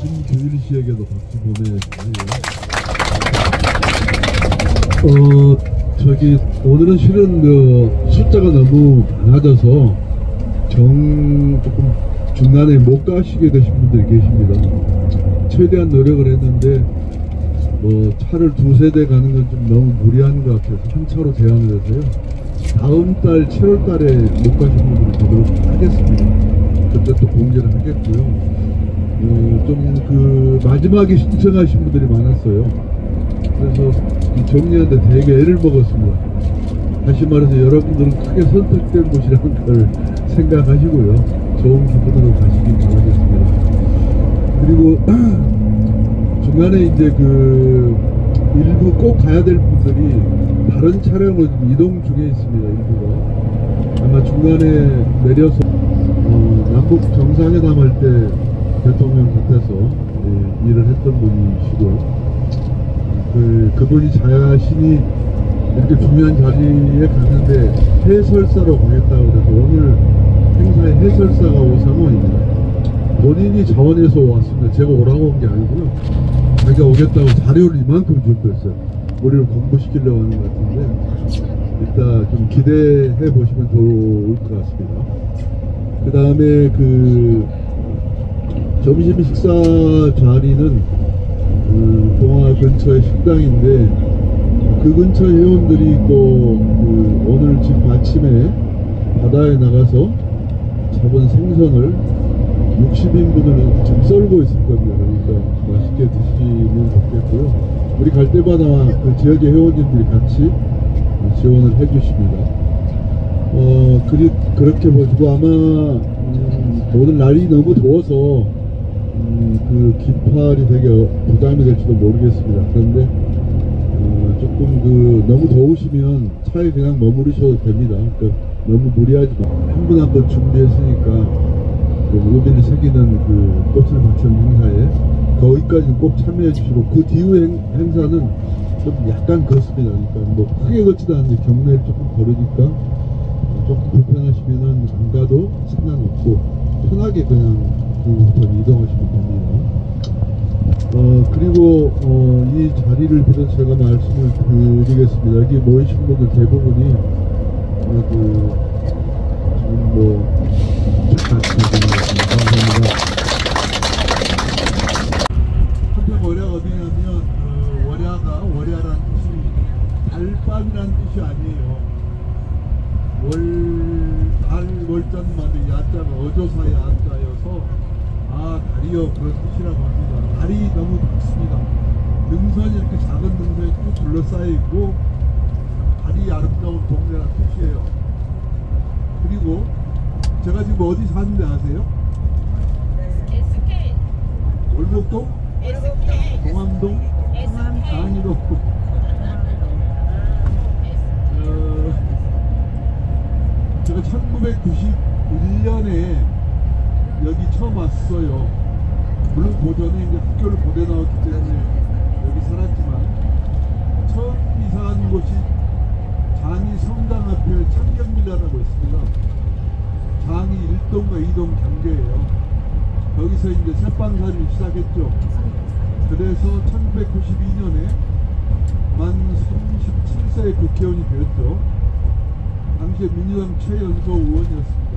김규일 씨에게도 박수 보내야지. 오늘은 실은 숫자가 너무 많아져서 조금 중간에 못 가시게 되신 분들이 계십니다. 최대한 노력을 했는데 차를 두세 대 가는 건 좀 너무 무리한 것 같아서 한 차로 제한을 해서요. 다음 달 7월 달에 못 가신 분들을 되도록 하겠습니다. 그때 또 공지를 하겠고요. 마지막에 신청하신 분들이 많았어요. 그래서 정리하는데 되게 애를 먹었습니다. 다시 말해서 여러분들은 크게 선택된 곳이라는 걸 생각하시고요. 좋은 기분으로 가시길 바라겠습니다. 그리고 중간에 이제 일부 꼭 가야 될 분들이 다른 차량으로 이동 중에 있습니다. 일부가 아마 중간에 내려서 남북 정상회담 할 때 대통령 곁에서 일을 했던 분이시고 그분이 자신이 이렇게 중요한 자리에 갔는데 해설사로 가겠다고 그래서 오늘 행사의 해설사가 오상원입니다. 본인이 자원에서 왔습니다. 제가 오라고 온 게 아니고요. 자기가 오겠다고 자료를 이만큼 준비했어요. 우리를 공부시키려고 하는 것 같은데 이따 좀 기대해 보시면 좋을 것 같습니다. 그 다음에 점심 식사 자리는 동화 근처의 식당인데 그 근처 회원들이 오늘 지금 아침에 바다에 나가서 잡은 생선을 60인분을 지금 썰고 있을 겁니다. 그러니까 맛있게 드시면 좋겠고요. 우리 갈 때마다 그 지역의 회원님들이 같이 지원을 해주십니다. 그렇게 보시고 아마 오늘 날이 너무 더워서 긴팔이 되게 부담이 될지도 모르겠습니다. 그런데 조금 너무 더우시면 차에 그냥 머무르셔도 됩니다. 그러니까 너무 무리하지 마. 한 분 한 분 준비했으니까 의미를 새기는 꽃을 받치는 행사에 거기까지는 꼭 참여해 주시고 그 뒤후 행사는 좀 약간 그렇습니다. 그러니까 크게 걷지도 않는데 경로에 조금 걸으니까 조금 불편하시면은 안 가도 상관없고 편하게 그냥 이동하시면 됩니다. 그리고 이 자리를 빌어서 제가 말씀을 드리겠습니다. 여기 모이신 분들 대부분이 지금 감사합니다. 한평 월야가 어디냐면 월야라는 뜻이 달밤이라는 뜻이 아니에요. 월전만데 야자가 어조사의 야자여서 달이요 그런 뜻이라고 합니다. 달이 너무 밝습니다. 능선이 이렇게 작은 능선이 쭉 둘러싸여 있고 달이 아름다운 동네라는 뜻이에요. 그리고 제가 지금 어디 사는데 아세요? SK 월곡동? SK 동암동? 강의동. 제가 1991년에 여기 처음 왔어요. 물론 고전에 이제 학교를 보내 나왔기 때문에 여기 살았지만 처음 이사한 곳이 장이 성당 앞에 창경밀라라고 있습니다. 장이 1동과 2동 경계예요. 거기서 이제 새빵살이를 시작했죠. 그래서 1992년에 만 37세의 국회의원이 되었죠. 당시에 민주당 최연소 의원이었습니다.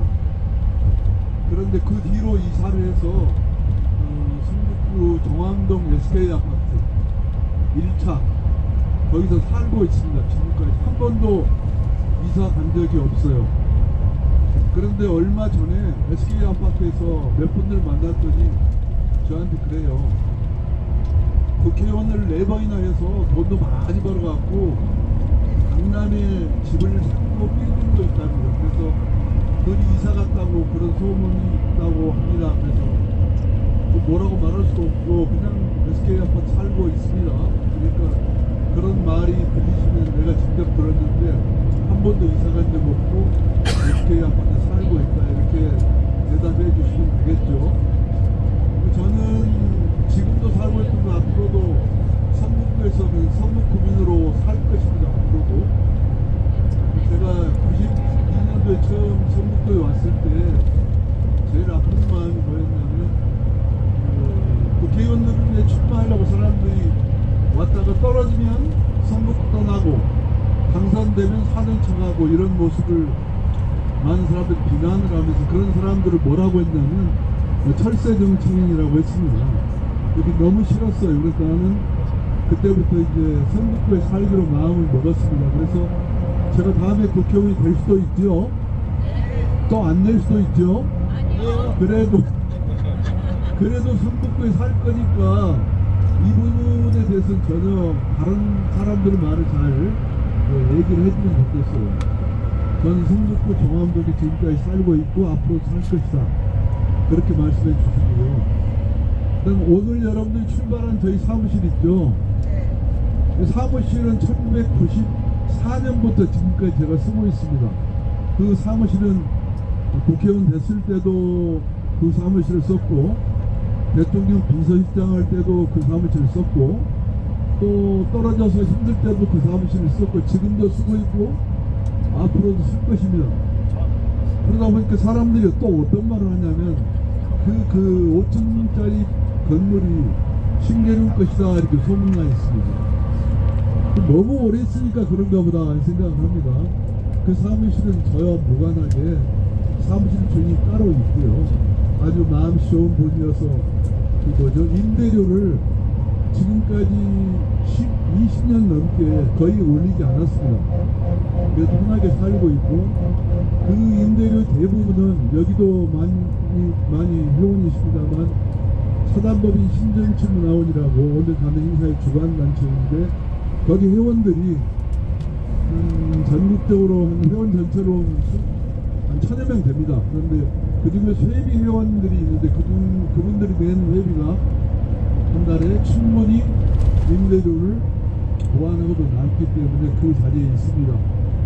그런데 그 뒤로 이사를 해서 성북구 정암동 SK 아파트 1차 거기서 살고 있습니다. 지금까지 한 번도 이사 간 적이 없어요. 그런데 얼마 전에 SK 아파트에서 몇 분들 만났더니 저한테 그래요. 국회의원을 4번이나 해서 돈도 많이 벌어갖고 강남에 집을 샀고 빌딩도 있답니다. 그래서 그리 이사 갔다고 그런 소문이 있다고 합니다. 그래서 뭐라고 말할 수도 없고 그냥 SK 아파트 살고 있습니다. 그러니까 그런 말이 들리시면 내가 직접 들었는데 한 번도 이사 간 적 없고 SK 아파트 살고 있다 이렇게 대답해 주시면 되겠죠. 저는 지금도 살고 있고 앞으로도 성북구에서는 성북구민으로 살 것입니다. 앞으로도 제가 92년도에 처음 성북구에 왔을 때 제일 아픈 마음이 뭐였냐면 국회의원 선거에 출마하려고 사람들이 왔다가 떨어지면 선거 떠나고 당선되면 사는 척하고 이런 모습을 많은 사람들이 비난을 하면서 그런 사람들을 뭐라고 했냐면 철새정치인이라고 했습니다. 그게 너무 싫었어요. 그래서 나는 그때부터 이제 성북구에 살기로 마음을 먹었습니다. 그래서 제가 다음에 국회의원이 될 수도 있죠. 또 안 될 수도 있죠. 그래도 성북구에 살 거니까 이 부분에 대해서는 전혀 다른 사람들의 말을 잘 얘기를 해주면 좋겠어요. 저는 성북구 종암동에 지금까지 살고 있고 앞으로 살 것이다. 그렇게 말씀해 주시고요. 그다음 오늘 여러분들이 출발한 저희 사무실 있죠. 이 사무실은 1994년부터 지금까지 제가 쓰고 있습니다. 그 사무실은 국회의원 됐을 때도 그 사무실을 썼고 대통령 비서실장 할 때도 그 사무실을 썼고 또 떨어져서 힘들 때도 그 사무실을 썼고 지금도 쓰고 있고 앞으로도 쓸 것입니다. 그러다 보니까 사람들이 또 어떤 말을 하냐면 그 5층짜리 건물이 신계룡 것이다 이렇게 소문나 있습니다. 너무 오래 했으니까 그런가 보다 생각을 합니다. 그 사무실은 저와 무관하게 사무실 주인이 따로 있고요. 아주 마음씨 좋은 분이어서 임대료를 지금까지 20년 넘게 거의 올리지 않았습니다. 그래서 편하게 살고 있고 그 임대료 대부분은 여기도 많이 회원이십니다만 사단법인 신정치문화원이라고 오늘 가는 행사의 주관단체인데 거기 회원들이 전국적으로 회원 전체로 한 1000여 명 됩니다. 그런데 그중에서 회비 회원들이 있는데 그분들이 낸 회비가 한 달에 충분히 임대료를 보완하고도 남기 때문에 그 자리에 있습니다.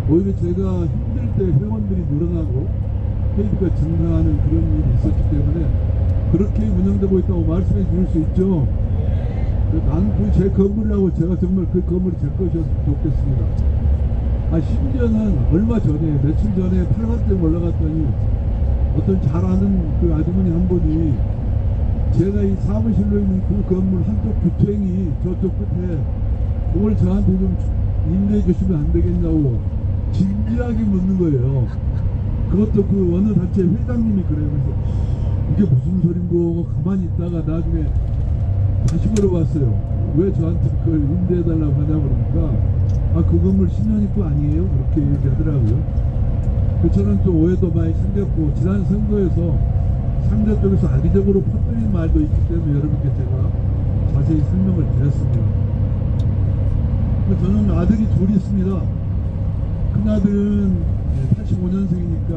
오히려 제가 힘들 때 회원들이 늘어나고 회비가 증가하는 그런 일이 있었기 때문에 그렇게 운영되고 있다고 말씀해 주실 수 있죠. 난 그 제 건물이라고 제가 정말 그 건물이 제 것이었으면 좋겠습니다. 심지어는 얼마 전에 며칠 전에 8간째 올라갔더니 어떤 잘 아는 그 아주머니 한 분이 제가 이 사무실로 있는 그 건물 한쪽 주택이 저쪽 끝에 그걸 저한테 좀 임대해 주시면 안 되겠냐고 진지하게 묻는 거예요. 그것도 그 어느 단체 회장님이 그래요. 그래서 이게 무슨 소린고 가만히 있다가 나중에 다시 물어봤어요. 왜 저한테 그걸 임대해달라고 하냐고 그러니까 그 건물 신현입구 아니에요? 그렇게 얘기하더라고요. 저는 또 오해도 많이 생겼고 지난 선거에서 상대 쪽에서 악의적으로 퍼뜨린 말도 있기 때문에 여러분께 제가 자세히 설명을 드렸습니다. 저는 아들이 둘이 있습니다. 큰아들은 85년생이니까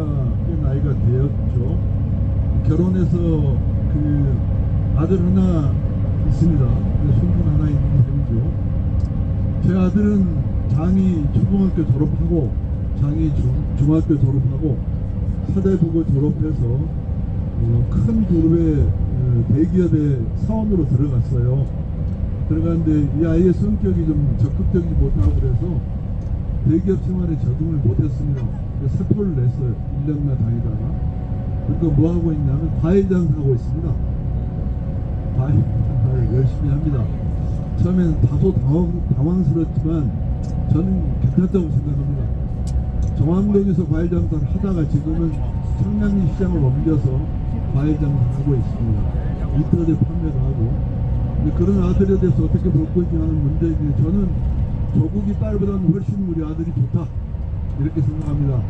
꽤 나이가 되었죠. 결혼해서 그 아들 하나 있습니다. 손주 하나 있는 셈이죠. 제 아들은 장이 초등학교 졸업하고 장이 중학교 졸업하고 사대부고 졸업해서 큰 그룹의 대기업의 사원으로 들어갔어요. 들어갔는데 이 아이의 성격이 좀 적극적이지 못하고 그래서 대기업 생활에 적응을 못했습니다. 사표를 냈어요. 1년간 다니다가. 그러니까 뭐 하고 있냐면 과일 장사하고 있습니다. 과일 장사를 열심히 합니다. 처음에는 다소 당황스럽지만 저는 괜찮다고 생각합니다. 정암동에서 과일 장사를 하다가 지금은 청량리 시장을 옮겨서 과일 장사를 하고 있습니다. 인터넷 판매도 하고. 근데 그런 아들에 대해서 어떻게 볼 것인지 하는 문제인데 저는 조국이 딸보다는 훨씬 우리 아들이 좋다 이렇게 생각합니다.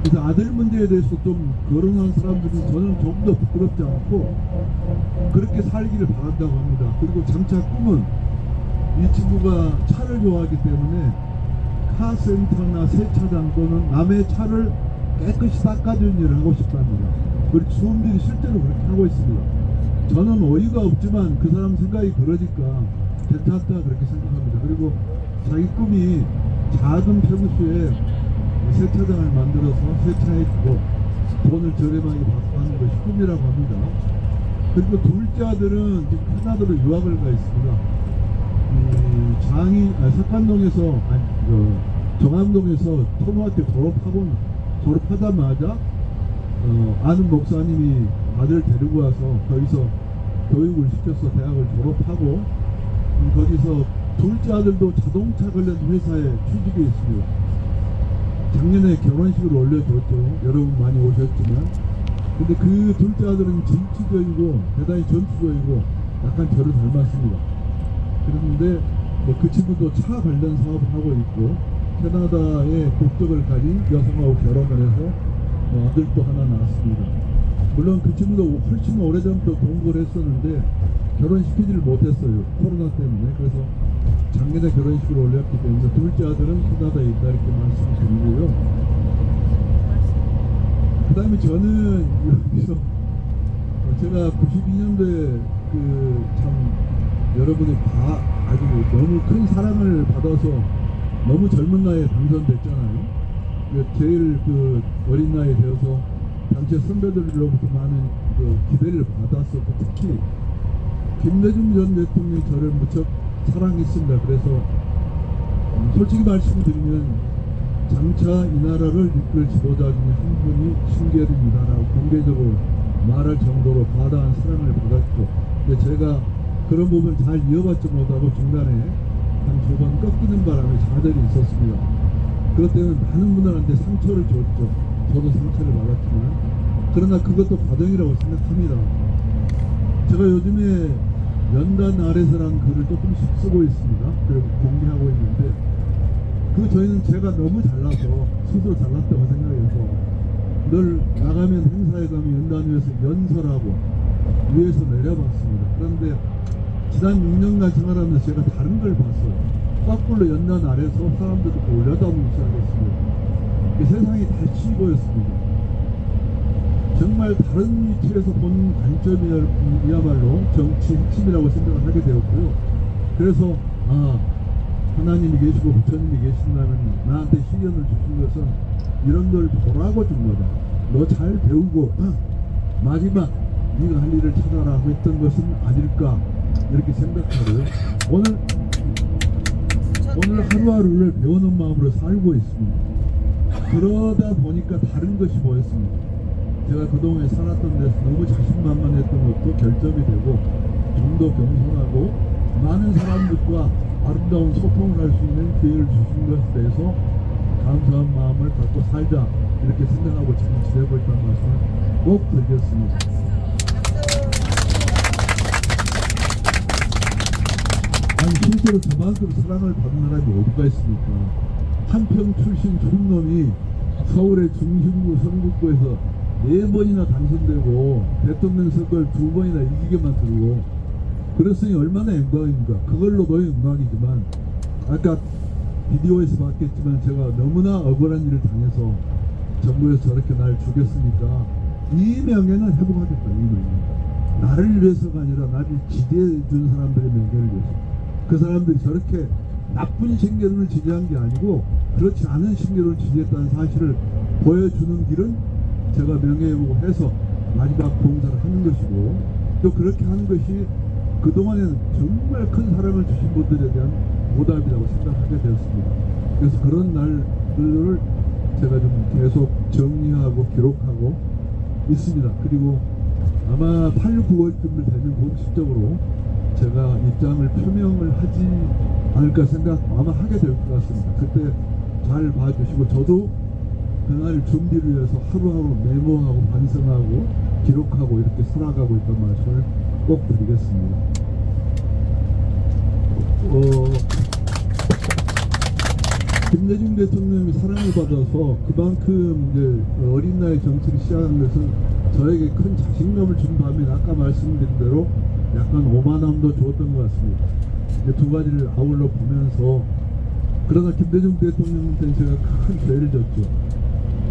그래서 아들 문제에 대해서 좀 거론한 사람들은 저는 조금 더 부끄럽지 않고 그렇게 살기를 바란다고 합니다. 그리고 장차 꿈은 이 친구가 차를 좋아하기 때문에 카센터나 세차장 또는 남의 차를 깨끗이 닦아주는 일을 하고 싶답니다. 그리고 주원들이 실제로 그렇게 하고 있습니다. 저는 어이가 없지만 그 사람 생각이 그러니까 괜찮다 그렇게 생각합니다. 그리고 자기 꿈이 작은 평수에 세차장을 만들어서 세차해주고 돈을 저렴하게 받고 하는 것이 꿈이라고 합니다. 그리고 둘째 아들은 지금 캐나다로 유학을 가 있습니다. 석관동에서 정암동에서 초등학교 졸업하자마자 아는 목사님이 아들을 데리고 와서 거기서 교육을 시켜서 대학을 졸업하고 거기서 둘째 아들도 자동차 관련 회사에 취직해 있습니다. 작년에 결혼식을 올려줬죠. 여러분 많이 오셨지만. 근데 그 둘째 아들은 진취적이고 대단히 전투적이고 약간 저를 닮았습니다. 그런데 뭐 그 친구도 차 관련 사업을 하고 있고 캐나다의 국적을 가진 여성하고 결혼을 해서 아들도 하나 낳았습니다. 물론 그 친구도 훨씬 오래전부터 동거를 했었는데 결혼시키지를 못했어요. 코로나 때문에. 그래서 작년에 결혼식을 올렸기 때문에 둘째 아들은 캐나다에 있다 이렇게 말씀을 드리고요. 그 다음에 저는 여기서 제가 92년도에 그 참 여러분의 아주 너무 큰 사랑을 받아서 너무 젊은 나이에 당선됐잖아요. 제일 그 어린 나이에 되어서 당시 선배들로부터 많은 그 기대를 받았었고 특히 김대중 전 대통령이 저를 무척 사랑했습니다. 그래서 솔직히 말씀드리면 장차 이 나라를 이끌 지도자 중에 한 분이 신계리입니다라고 공개적으로 말할 정도로 과다한 사랑을 받았죠. 근데 제가 그런 부분 잘 이어받지 못하고 중간에 한 두 번 꺾이는 바람에 좌절이 있었습니다. 그것 때문에 많은 분들한테 상처를 줬죠. 저도 상처를 받았지만 그러나 그것도 과정이라고 생각합니다. 제가 요즘에 연단 아래서라는 글을 조금씩 쓰고 있습니다. 그리고 공개하고 있는데 저희는 제가 너무 잘나서 스스로 잘났다고 생각해서 늘 나가면 행사에 가면 연단위에서 연설하고 위에서 내려봤습니다. 그런데 지난 6년간 생활하면서 제가 다른 걸 봤어요. 거꾸로 연단 아래서 사람들을 올려다보기 시작했습니다. 세상이 다시 보였습니다. 정말 다른 위치에서 본 관점이야말로 정치 핵심이라고 생각을 하게 되었고요. 그래서 하나님이 계시고 부처님이 계신다면 나한테 시련을 주신 것은 이런 걸 보라고 준 거다. 너 잘 배우고 마지막 네가 할 일을 찾아라 했던 것은 아닐까 이렇게 생각하고요. 오늘 하루하루를 배우는 마음으로 살고 있습니다. 그러다 보니까 다른 것이 보였습니다. 제가 그동안에 살았던 데서 너무 자신만만했던 것도 결점이 되고 좀 더 겸손하고 많은 사람들과 아름다운 소통을 할 수 있는 기회를 주신 것에 대해서 감사한 마음을 갖고 살자 이렇게 생각하고 지금 지내고 있다는 말씀을 꼭 드리겠습니다. 아니 실제로 저만큼 사랑을 받는 사람이 어디가 있습니까? 한평 출신 촌놈이 서울의 중심부 선거구에서 4번이나 당선되고 대통령 선거를 2번이나 이기게 만들고 그랬으니 얼마나 영광입니까? 그걸로도 영광이지만 아까 비디오에서 봤겠지만 제가 너무나 억울한 일을 당해서 정부에서 저렇게 날 죽였으니까 이 명예는 회복하겠다. 이 명예 나를 위해서가 아니라 나를 지지해 준 사람들의 명예를 위해서 그 사람들이 저렇게 나쁜 신계론을 지지한 게 아니고 그렇지 않은 신계론을 지지했다는 사실을 보여주는 길은 제가 명예회복해서 마지막 봉사를 하는 것이고 또 그렇게 하는 것이 그동안에는 정말 큰 사랑을 주신 분들에 대한 보답이라고 생각하게 되었습니다. 그래서 그런 날들을 제가 좀 계속 정리하고 기록하고 있습니다. 그리고 아마 8, 9월쯤 되면 공식적으로 제가 입장을 표명을 하지 않을까 생각 아마 하게 될 것 같습니다. 그때 잘 봐주시고 저도 그날 준비를 위해서 하루하루 메모하고 반성하고 기록하고 이렇게 살아가고 있던 말씀을 꼭 드리겠습니다. 김대중 대통령이 사랑을 받아서 그만큼 이제 어린 나이 정치를 시작한 것은 저에게 큰 자신감을 준 반면 아까 말씀드린 대로 약간 오만함도 주었던 것 같습니다. 두 가지를 아울러 보면서 그러나 김대중 대통령한테는 제가 큰 죄를 졌죠.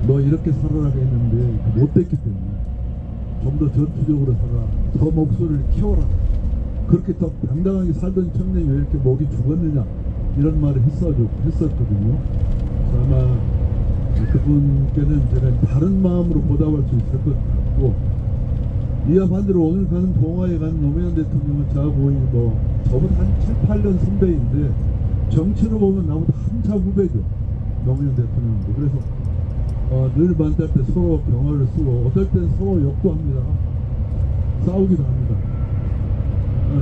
너 이렇게 살아라 했는데 못됐기 때문에 좀 더 전투적으로 살아, 더 목소리를 키워라. 그렇게 더 당당하게 살던 청년이 왜 이렇게 목이 죽었느냐 이런 말을 했었거든요. 그래서 아마 그분께는 제가 다른 마음으로 보답할 수 있을 것 같고 이와 반대로 오늘 가는 동화에 간 노무현 대통령은 저하고 뭐 저보다 한 7, 8년 선배인데 정치로 보면 나보다 한참 후배죠. 노무현 대통령도. 그래서 늘 만날 때 서로 경어를 쓰고 어떨 땐 서로 욕도 합니다. 싸우기도 합니다.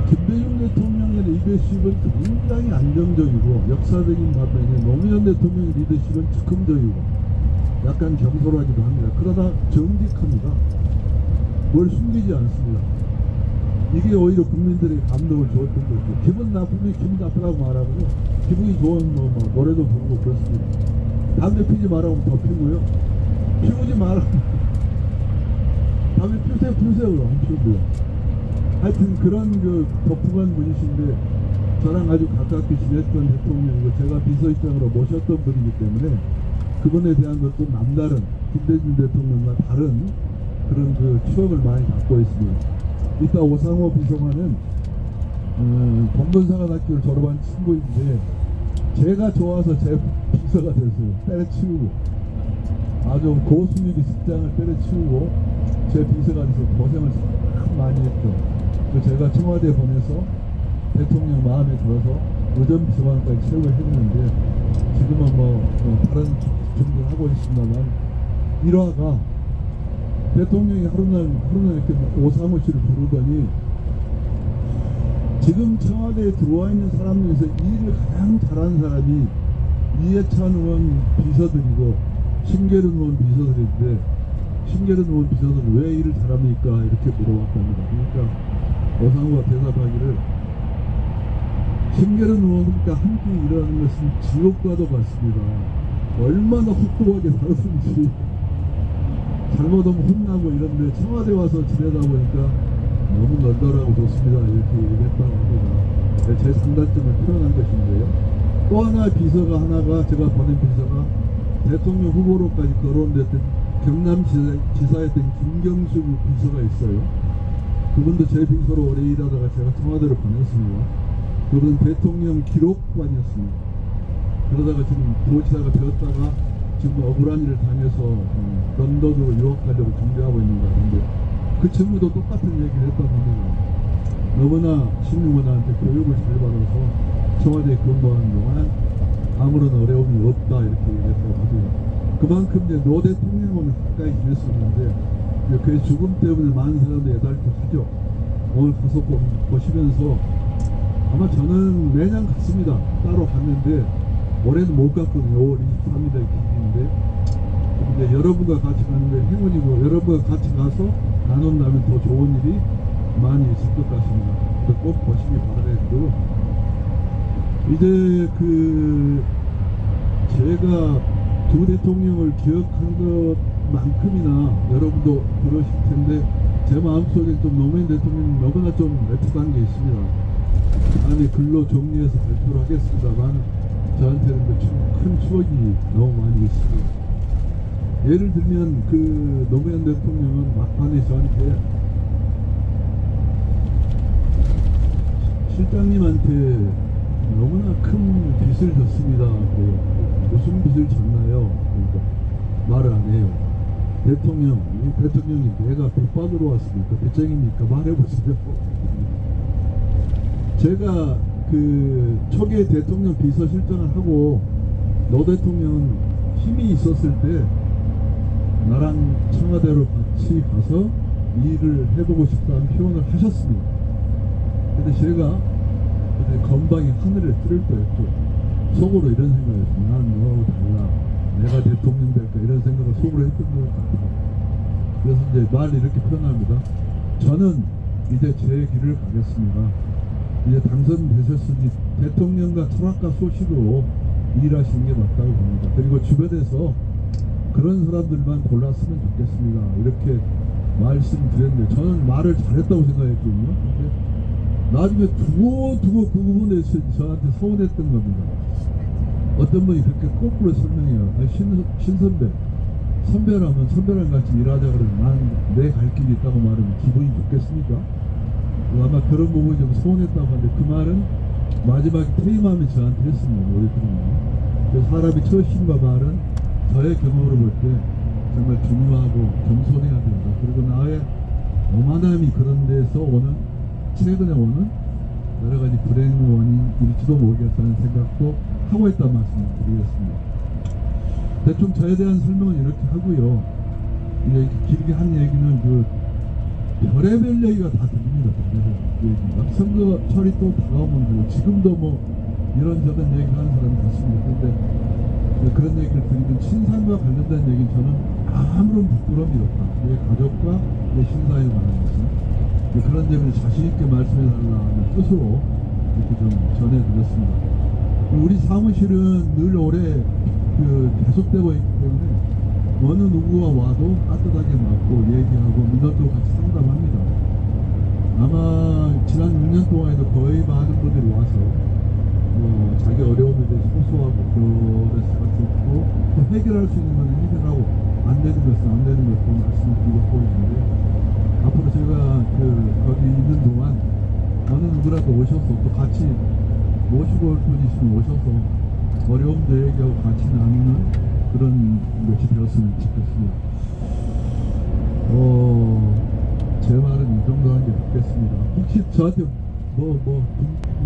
김대중 대통령의 리더십은 굉장히 안정적이고 역사적인 반면에 노무현 대통령의 리더십은 즉흥적이고 약간 경솔하기도 합니다. 그러나 정직합니다. 뭘 숨기지 않습니다. 이게 오히려 국민들의 감동을 줬던 거죠. 기분 나쁘면 기분 나쁘다고 말하고 기분이 좋은 노래도 부르고 그렇습니다. 담배 피지 말라고 더 피고요. 피우지 말라고 담배 피우세요 안 피우고요. 하여튼 그런 그 독특한 분이신데 저랑 아주 가깝게 지냈던 대통령이고 제가 비서실장으로 모셨던 분이기 때문에 그분에 대한 것도 남다른 김대중 대통령과 다른 그런 그 추억을 많이 갖고 있습니다. 이따 오상호 비서관은 본분사관학교를 졸업한 친구인데 제가 좋아서 제 비서가 됐어요. 때려치우고 아주 고수익이 직장을 때려치우고 제 비서가 돼서 고생을 참 많이 했죠. 제가 청와대에 보내서 대통령 마음에 들어서 의전비서관까지 채용을 했는데 지금은 다른 준비를 하고 있습니다만 일화가 대통령이 하루날 이렇게 오상호 씨를 부르더니 지금 청와대에 들어와 있는 사람 중에서 일을 가장 잘하는 사람이 이해찬 의원 비서들이고 신계른 의원 비서들인데 신계른 의원 비서들은 왜 일을 잘합니까? 이렇게 물어봤답니다. 그러니까 오상호가 대답하기를 신계른 의원과 함께 일하는 것은 지옥과도 같습니다. 얼마나 혹독하게 다루든지 잘못하면 혼나고 이런데 청와대 와서 지내다 보니까 너무 널널하고 좋습니다. 이렇게 얘기했다고 합니다. 제 장단점을 표현한 것인데요. 또 하나의 비서가 제가 보낸 비서가 대통령 후보로까지 거론됐던 경남지사였던 김경수 비서가 있어요. 그분도 제 비서로 오래 일하다가 제가 청와대로 보냈습니다. 그분은 대통령 기록관이었습니다. 그러다가 지금 도지사가 되었다가 지금 억울한 일을 당해서 런던으로 유학 가려고 준비하고 있는 것 같은데 그 친구도 똑같은 얘기를 했다고 합니다. 너무나 신유문한테 교육을 잘 받아서 청와대에 근무하는 동안 아무런 어려움이 없다 이렇게 얘기했다고 합니다. 그만큼 이제 노 대통령은 가까이 지냈었는데 그의 죽음 때문에 많은 사람들이 애달게 하죠. 오늘 가서 보시면서 아마 저는 매년 갔습니다. 따로 갔는데 올해는 못 갔거든요. 5월 23일에 기준인데 이제 여러분과 같이 가는 게 행운이고 여러분과 같이 가서 나눈다면 더 좋은 일이 많이 있을 것 같습니다. 꼭 보시기 바라겠고 이제 제가 두 대통령을 기억한 것만큼이나 여러분도 그러실 텐데 제 마음속에 좀 노무현 대통령이 너무나 좀 애틋한 게 있습니다. 다음에 글로 정리해서 발표를 하겠습니다만 저한테는 큰 추억이 너무 많이 있습니다. 예를 들면 노무현 대통령은 막판에 저한테 실장님한테 너무나 큰 빚을 졌습니다. 무슨 빚을 졌나요? 그러니까 말을 안 해요. 대통령이 내가 빚 받으러 왔습니까? 빚쟁입니까? 말해보세요. 제가 초기에 대통령 비서실장을 하고 노 대통령은 힘이 있었을 때 나랑 청와대로 같이 가서 일을 해보고 싶다는 표현을 하셨습니다. 근데 제가 건방이 하늘에 뜰 때였죠. 속으로 이런 생각이었어요. 난 너하고 달라. 내가 대통령 될까 이런 생각을 속으로 했던 것 같아요. 그래서 이제 말 이렇게 표현합니다. 저는 이제 제 길을 가겠습니다. 이제 당선되셨으니 대통령과 철학과 소식으로 일하시는 게 맞다고 봅니다. 그리고 주변에서 그런 사람들만 골랐으면 좋겠습니다. 이렇게 말씀드렸는데 저는 말을 잘했다고 생각했거든요. 근데 나중에 두고 그 부분에서 저한테 서운했던 겁니다. 어떤 분이 그렇게 거꾸로 설명해요. 선배라면 선배랑 같이 일하자 그러면 난 내 갈 길이 있다고 말하면 기분이 좋겠습니까? 아마 그런 부분이 좀 서운했다고 하는데 그 말은 마지막에 퇴임하면 저한테 했습니다. 그래서 사람이 처신과 말은 저의 경험으로 볼 때 정말 중요하고 겸손해야 된다. 그리고 나의 오만함이 그런 데서 최근에 오는 여러 가지 불행 원인일지도 모르겠다는 생각도 하고 있다는 말씀을 드리겠습니다. 대충 저에 대한 설명은 이렇게 하고요. 이제 길게 한 얘기는 별의별 얘기가 다 들립니다. 별의별. 얘기입니다. 선거철이 또 다가오면 되고 지금도 뭐 이런저런 얘기를 하는 사람이 있습니다. 그런데 그런 얘기를 드리면 신상과 관련된 얘기는 저는 아무런 부끄러움이 없다. 내 가족과 내 신상에 관한 것은 그런 점을 자신있게 말씀해달라는 뜻으로 이렇게 좀 전해드렸습니다. 우리 사무실은 늘 오래 계속되고 있기 때문에 어느 누구가 와도 따뜻하게 맞고 얘기하고 민원도 같이 상담합니다. 아마 지난 6년 동안에도 거의 많은 분들이 와서 자기 어려움에 대해서 호소하고 그래서 듣고 또 해결할 수 있는 건 해결하고 안 되는 것은 말씀을 드리고 있는데 앞으로 제가 거기 있는 동안 어느 누구라도 오셔서 또 같이 모시고 올 분 있으면 오셔서 어려움도 얘기하고 같이 나누는 그런 것이 되었으면 좋겠습니다. 제 말은 이 정도 하는 게 좋겠습니다. 혹시 저한테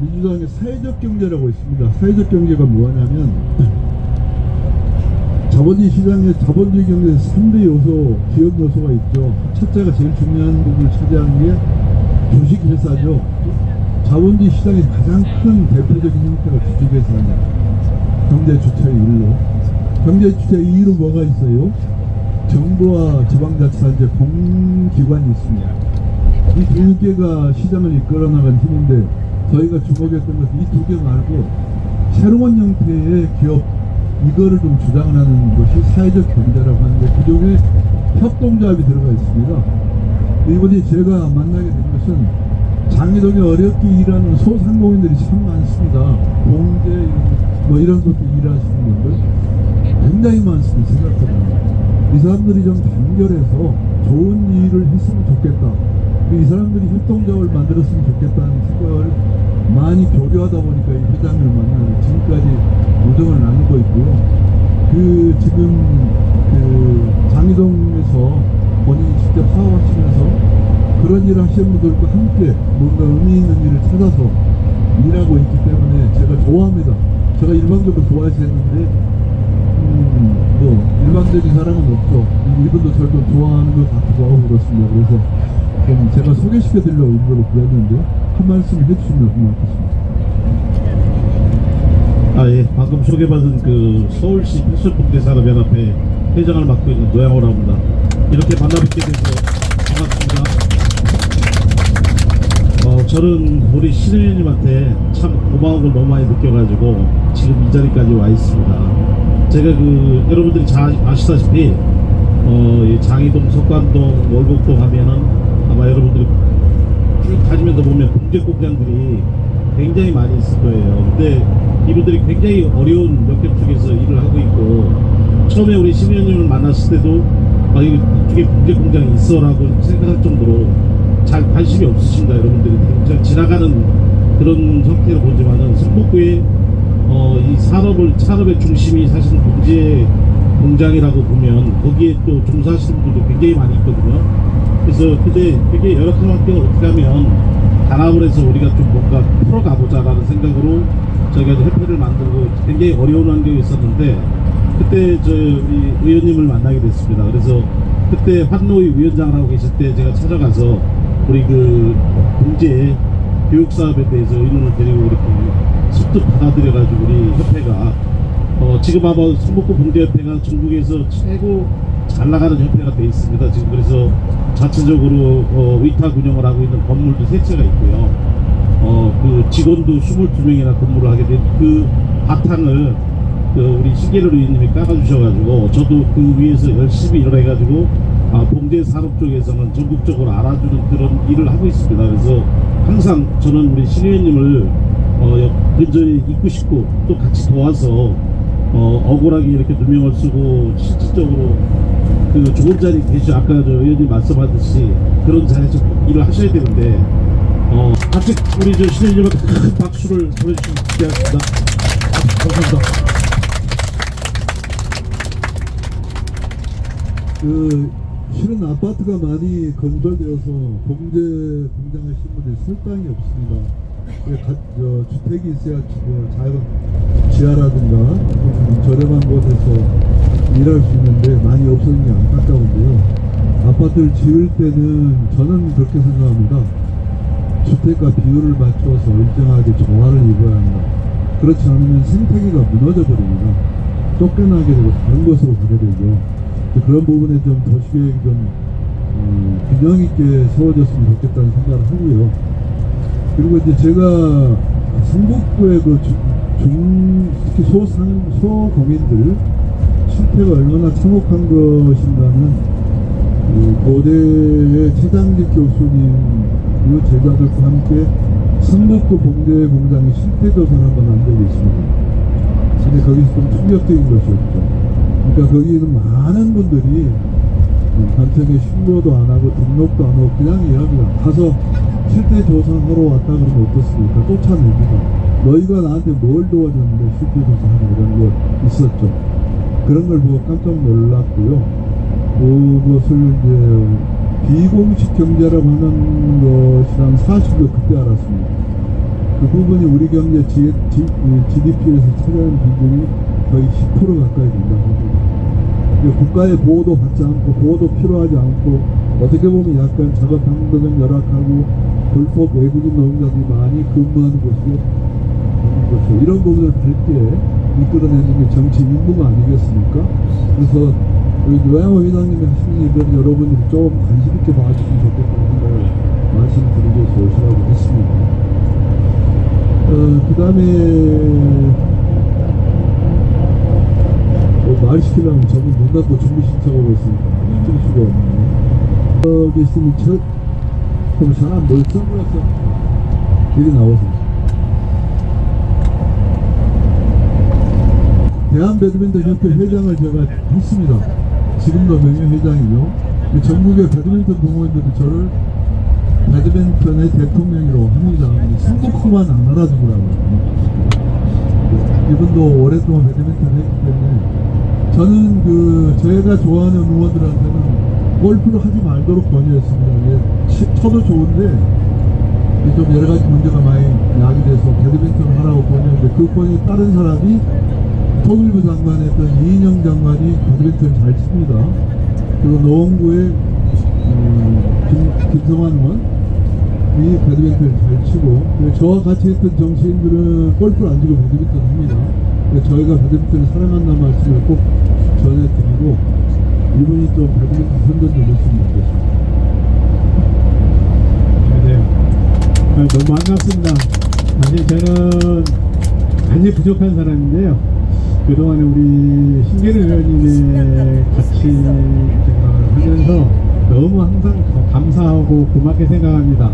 민주당의 사회적 경제라고 있습니다. 사회적 경제가 뭐냐면 자본주의 시장에 자본주의 경제에 3대 요소, 기업 요소가 있죠. 첫째가 제일 중요한 부분을 차지하는 게 주식회사죠. 자본주의 시장의 가장 큰 대표적인 형태가 주식회사입니다. 경제주체의 1로. 경제주체의 2로 뭐가 있어요? 정부와 지방자치단체 공기관이 있습니다. 이 두 개가 시장을 이끌어 나간 힘인데 저희가 주목했던 것은 이 두 개 말고 새로운 형태의 기업 이거를 좀 주장을 하는 것이 사회적 경제라고 하는데 그중에 협동조합이 들어가 있습니다. 이번에 제가 만나게 된 것은 장애동에 어렵게 일하는 소상공인들이 참 많습니다. 공제 이런 것도 일하시는 분들 굉장히 많습니다. 생각보다 이 사람들이 좀 단결해서 좋은 일을 했으면 좋겠다. 이 사람들이 협동조합을 만들었으면 좋겠다는 생각을 많이 교류하다 보니까 이 회장을 만나서 지금까지 우정을 나누고 있고요. 지금 장희동에서 본인이 직접 사업하시면서 그런 일을 하시는 분들과 함께 뭔가 의미 있는 일을 찾아서 일하고 있기 때문에 제가 좋아합니다. 제가 일방적으로 좋아해서 했는데 일반적인 사람은 없죠. 이분도 저를 좀 좋아하는 것 같기도 하고 그렇습니다. 그래서 좀 제가 소개시켜 드리려고 일부러 그랬는데 한 말씀 해주시면 고맙겠습니다. 예. 방금 소개받은 서울시 패션봉제산업연합회 회장을 맡고 있는 노양호라 합니다. 이렇게 만나뵙게 돼서 반갑습니다. 저는 우리 신의원님한테 참 고마운 걸 너무 많이 느껴가지고 지금 이 자리까지 와 있습니다. 제가 여러분들이 잘 아시다시피 장이동, 석관동, 월곡동 하면은 아마 여러분들이 쭉 다니면서 보면 봉제공장들이 굉장히 많이 있을 거예요. 근데 이분들이 굉장히 어려운 역경 쪽에서 일을 하고 있고 처음에 우리 신의원님을 만났을 때도 이쪽에 봉제공장이 있어 라고 생각할 정도로 잘 관심이 없으십니다. 여러분들이 그냥 지나가는 그런 형태로 보지만은 성북구에 이 산업의 중심이 사실 봉제 공장이라고 보면 거기에 또 종사하시는 분들도 굉장히 많이 있거든요. 그래서 근데 되게 열악한 환경을 어떻게 하면 단합을 해서 우리가 좀 뭔가 풀어가보자 라는 생각으로 저희가 협회를 만들고 굉장히 어려운 환경이 있었는데 그때 우리 의원님을 만나게 됐습니다. 그래서 그때 환노위 위원장을 하고 계실 때 제가 찾아가서 우리 봉제 교육사업에 대해서 의논을 드리고 이렇게 습득 받아들여가지고 우리 협회가 지금 아마 성북구 봉제협회가 전국에서 최고 잘 나가는 협회가 되어 있습니다. 지금 그래서 자체적으로 위탁 운영을 하고 있는 건물도 3채가 있고요. 직원도 22명이나 근무를 하게 된 그 바탕을 우리 신계를 의원님이 깎아주셔가지고 저도 그 위에서 열심히 일을 해가지고 봉제 산업 쪽에서는 전국적으로 알아주는 그런 일을 하고 있습니다. 그래서 항상 저는 우리 신 의원님을 근저에 있고 싶고 또 같이 도와서 억울하게 이렇게 누명을 쓰고 실질적으로 좋은 자리에 계시죠. 아까 의원님 말씀하듯이 그런 자리에서 일을 하셔야 되는데 같이 우리 신 의원님한테 큰 박수를 보내주시면 좋겠습니다. 감사합니다. 실은 아파트가 많이 건설되어서 봉제 공장 하신 분들이 설 땅이 없습니다. 주택이 있어야 지하라든가 저렴한 곳에서 일할 수 있는데 많이 없어진 게 안타까운데요. 아파트를 지을 때는 저는 그렇게 생각합니다. 주택과 비율을 맞춰서 일정하게 조화를 이루어야 한다. 그렇지 않으면 생태계가 무너져 버립니다. 쫓겨나게 되고 다른 곳으로 가게 되죠. 그런 부분에 좀 도시계획이 좀 균형 있게 세워졌으면 좋겠다는 생각을 하고요. 그리고 이제 제가 성북구의 그 특히 소공인들 실태가 얼마나 참혹한 것인가는 고대의 최장직 교수님 그리고 제자들과 함께 성북구 봉제 공장의 실태 조사를 한번 한 적이 있습니다. 근데 거기서 좀 충격적인 것이었죠. 그러니까 거기는 많은 분들이 관청에 신고도 안 하고 등록도 안 하고 그냥 이합니다. 가서 실태 조사하러 왔다 그러면 어떻습니까? 쫓아냅니다. 너희가 나한테 뭘 도와줬는데 실태 조사하고 이런 거 있었죠. 그런 걸 보고 깜짝 놀랐고요. 그것을 이제 비공식 경제라고 하는 것이란 사실도 그때 알았습니다. 그 부분이 우리 경제 GDP에서 차지하는 비중이 거의 10% 가까이 된다고 합니다. 국가의 보호도 받지 않고 보호도 필요하지 않고 어떻게 보면 약간 작업 환경은 열악하고 불법 외국인 노동자들이 많이 근무하는 곳이고 이런 부분을 밝게 이끌어내는 게 정치 임무가 아니겠습니까? 그래서 요양원 회장님이 하시는 일들은 여러분들이 좀 관심 있게 봐주시면 좋겠다는 생각을 말씀드리고 오시라고 했습니다. 그 다음에 말 시키려면 저는 눈 닫고 준비 신청하고 있으니까 힘들 수가 없네. 여기 있으면 그럼 사람 뭘 선글라스 이리 나오세요. 대한배드민턴협회 회장을 제가 했습니다. 지금도 명예회장이죠. 전국의 배드민턴 동호인들이 저를 배드민턴의 대통령으로 합니다. 성북구만 안 알아주더라고요. 이분도 오랫동안 배드민턴을 했기 때문에 저는 제가 좋아하는 의원들한테는 골프를 하지 말도록 권유했습니다. 쳐도 좋은데 좀 여러 가지 문제가 많이 야기돼서 배드민턴을 하라고 권유했는데 그 권유에 다른 사람이 통일부 장관했던 이인영 장관이 배드민턴을 잘 칩니다. 그리고 노원구의 김성환 의원이 배드민턴을 잘 치고 저와 같이 했던 정치인들은 골프를 안 치고 배드민턴을 합니다. 저희가 배드민턴을 사랑한다는 말씀을 꼭 전해드리고 이분이 좀 배드민턴 선전 좀 했으면 좋겠습니다. 네. 너무 반갑습니다. 사실 저는 많이 부족한 사람인데요. 그동안에 우리 신계룡 의원님의 같이 하면서 너무 항상 감사하고 고맙게 생각합니다.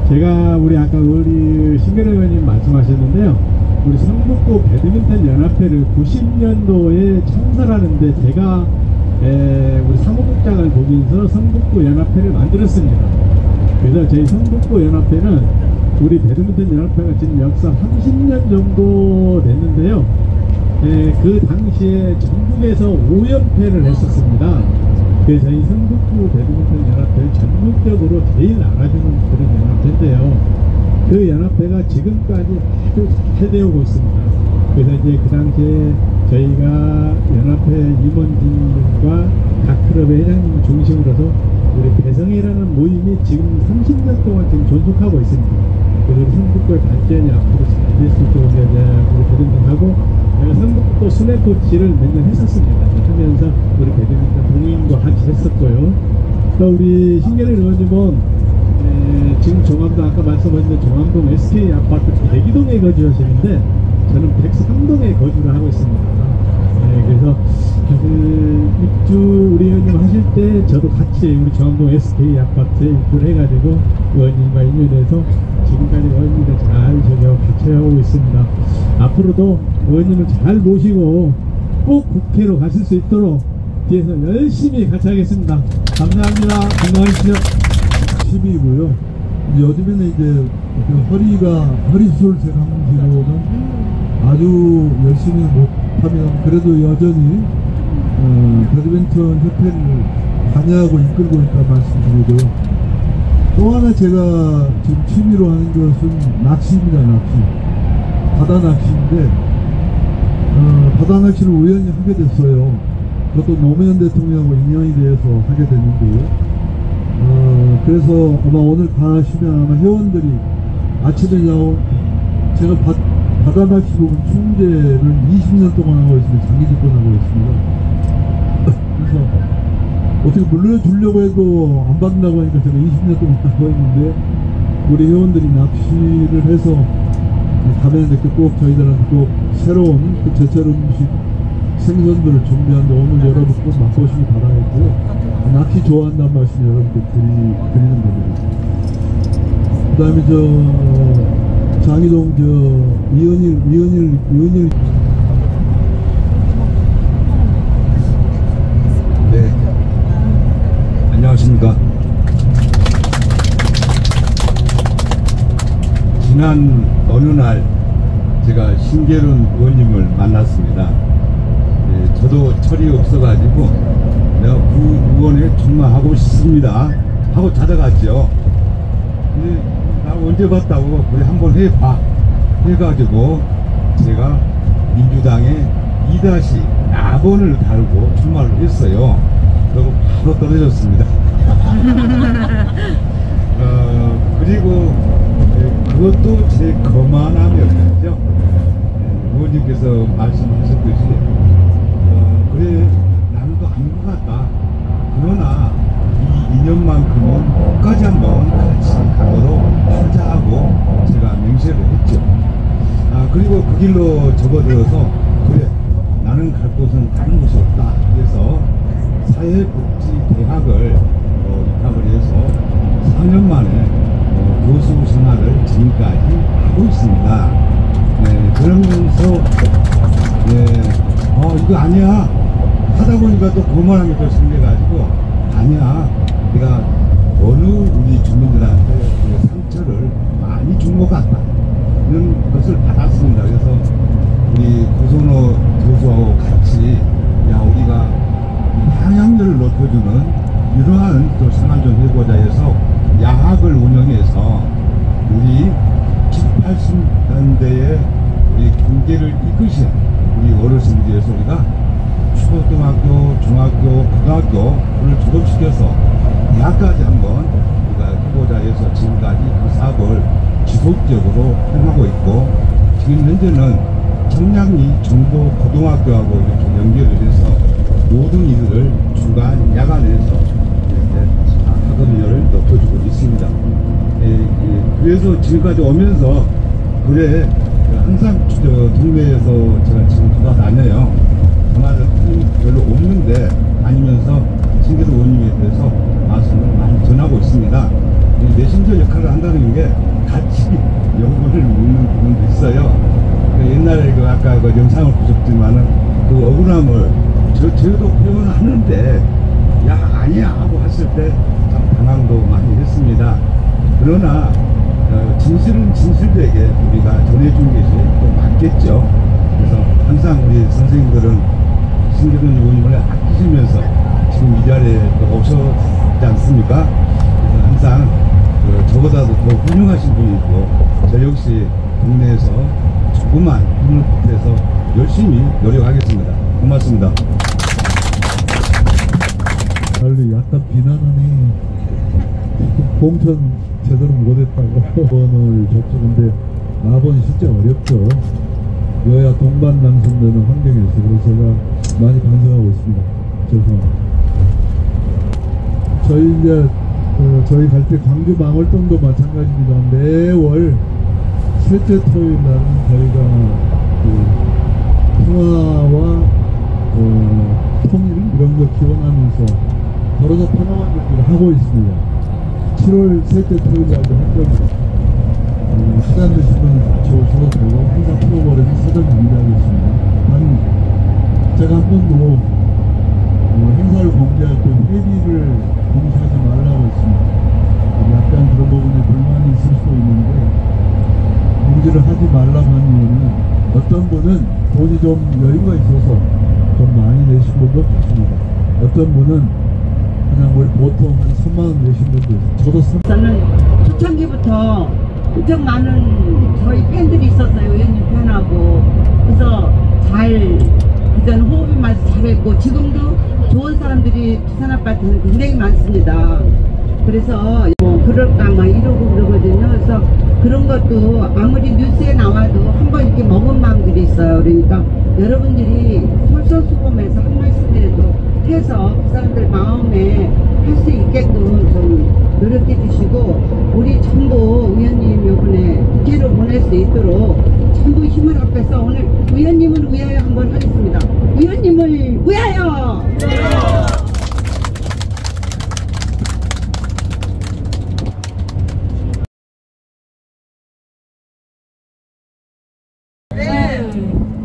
제가 아까 우리 신계룡 의원님 말씀하셨는데요. 우리 성북구 배드민턴 연합회를 90년도에 창설하는데 제가 우리 사무국장을 보면서 성북구 연합회를 만들었습니다. 그래서 저희 성북구 연합회는 우리 배드민턴 연합회가 지금 역사 30년 정도 됐는데요. 그 당시에 전국에서 5연패를 했었습니다. 그래서 저희 성북구 배드민턴 연합회를 전국적으로 제일 알아주는 그런 연합회인데요. 그 연합회가 지금까지 아주 잘 되어오고 있습니다. 그래서 이제 그 당시에 저희가 연합회 임원진과 각 클럽의 회장님 중심으로서 우리 배성이라는 모임이 지금 30년 동안 지금 존속하고 있습니다. 그래서 우리 성북구의 발전이 앞으로 잘 될 수 있도록 우리 배드민턴하고 제가 성북구 순회 코치를 몇 년 했었습니다. 하면서 우리 배드민턴 동인과 같이 했었고요. 또 우리 신계룡 의원님은 지금 종암동 아까 말씀하신 종암동 SK 아파트 대기동에 거주하시는데 저는 103동에 거주를 하고 있습니다. 그래서 입주 우리 의원님 하실 때 저도 같이 우리 종암동 SK 아파트에 입주를 해가지고 의원님과 인연해서 지금까지 의원님들 잘 같이 하고 있습니다. 앞으로도 의원님을 잘 모시고 꼭 국회로 가실 수 있도록 뒤에서 열심히 같이 하겠습니다. 감사합니다. 건강하십시오. 10이고요. 요즘에는 이제 허리 수술 제거하는 뒤로는 아주 열심히 못하면 그래도 여전히 배드민턴 협회를 관여하고 이끌고 있다는 말씀드리고요. 또 하나 제가 지금 취미로 하는 것은 낚시입니다. 낚시. 바다 낚시인데 바다 낚시를 우연히 하게 됐어요. 그것도 노무현 대통령하고 인연이 되어서 하게 됐는데요. 그래서 아마 오늘 가시면 아마 회원들이 아침에 나온 제가 바다 낚시 부분 충제를 20년 동안 하고 있습니다. 장기 집권하고 있습니다. 그래서 어떻게 물려주려고 해도 안 받는다고 하니까 제가 20년 동안 하고 있는데 우리 회원들이 낚시를 해서 가면 이렇게 꼭 저희들한테 꼭 새로운 그 제철 음식 생선들을 준비하는데 오늘 여러분 꼭 맛보시기 바라겠고요. 낚시 좋아한다는 말씀 여러분들 드리는 겁니다. 그 다음에 장희동 이은일 네, 안녕하십니까. 지난 어느 날 제가 신계륜 의원님을 만났습니다. 네, 저도 철이 없어가지고 내가 그 의원에 출마하고 싶습니다 하고 찾아갔죠. 근데 나 언제 봤다고 그래 한번 해봐 해가지고 제가 민주당에 2-4번을 달고 출마를 했어요. 그리고 바로 떨어졌습니다. 그리고 그것도 제 거만함이었죠. 의원님께서 말씀하셨듯이 그래 나는 또 아닌 것 같다. 그러나 이 2년만큼은 끝까지 한번 같이 가도록 하자고 제가 맹세를 했죠. 그리고 그 길로 접어들어서 그래 나는 갈 곳은 다른 곳이 없다. 그래서 사회복지대학을 입학을 해서 4년 만에 교수 생활을 지금까지 하고 있습니다. 네, 그러면서 이거 아니야 하다 보니까 또 거만함이 또 생겨가지고 아니야 내가 어느 우리 주민들한테 그 상처를 많이 준 것 같다 이런 것을 받았습니다. 그래서 우리 고선호 교수하고 같이 우리가 향양률을 높여주는 이러한 또 생활 좀 해보자 해서 야학을 운영해서 우리 70, 80년대에 우리 경제를 이끄신 우리 어르신들 위해서 우리가 초등학교, 중학교, 고등학교를 졸업시켜서 대학까지 한번 우리가 해보자 해서 지금까지 그 사업을 지속적으로 행하고 있고 지금 현재는 청량리 정도 고등학교하고 이렇게 연결을 해서 모든 이들을 주간 야간에서 학업률을 높여주고 있습니다. 그래서 지금까지 오면서 그래 항상 동네에서 제가 지금 돌아다녀요. 전화를 별로 없는데 다니면서 신계륜 의원님에 대해서 말씀을 많이 전하고 있습니다. 메신저 역할을 한다는 게 같이 연구를 묻는 부분도 있어요. 옛날에 아까 그 영상을 보셨지만은 그 억울함을 저도 표현하는데 야 아니야 하고 했을 때 참 당황도 많이 했습니다. 그러나 진실은 진실되게 우리가 전해준 것이 또 맞겠죠. 그래서 항상 우리 선생님들은 신계륜 의원님을 아끼시면서 지금 이 자리에 오셨지 않습니까? 그래서 항상 저보다도 더 훌륭하신 분이고 저 역시 동네에서 조그만 힘을 보태서 열심히 노력하겠습니다. 고맙습니다. 빨리 약간 비난하니 공천 제대로 못했다고 4번을 줬죠. 근데 4번이 진짜 어렵죠. 여야 동반 당선되는 환경에서. 그래서 제가 많이 반성하고 있습니다. 죄송합니다. 저희 이제 저희 갈 때 광주 망월동도 마찬가지입니다. 매월 셋째 토요일 날은 저희가 평화와 통일 이런 거 기원하면서 걸어서 평화원들을 하고 있습니다. 7월 셋째 토요일 날도 할 겁니다. 시간 되시면 같이 오셔도 되고 항상 프로그램에 사전 준비하고 있습니다. 제가 한 번도 행사를 공개할 때 회비를 공시하지 말라고 했습니다. 약간 그런 부분에 불만이 있을 수도 있는데 공지를 하지 말라고 한 이유는 어떤 분은 돈이 좀 여유가 있어서 좀 많이 내신 분도 계십니다. 어떤 분은 그냥 우리 보통 한 3만원 내신 분도 있어요. 저도 저는 초창기부터 엄청 많은 저희 팬들이 있었어요. 의원님 팬하고. 그래서 그전 호흡이 맞아 잘했고 지금도 좋은 사람들이 부산 아파트는 굉장히 많습니다. 그래서 그럴까 막 이러고 그러거든요. 그래서 그런 것도 아무리 뉴스에 나와도 한번 이렇게 먹은 마음들이 있어요. 그러니까 여러분들이 솔선수범해서 한 말씀이라도 해서 그 사람들 마음에 할 수 있게끔 좀 노력해 주시고, 우리 전부 의원님 이번에 국회로 보낼 수 있도록 전부 힘을 합해서 오늘 의원님을 위하여 한번 하겠습니다. 의원님을 위하여!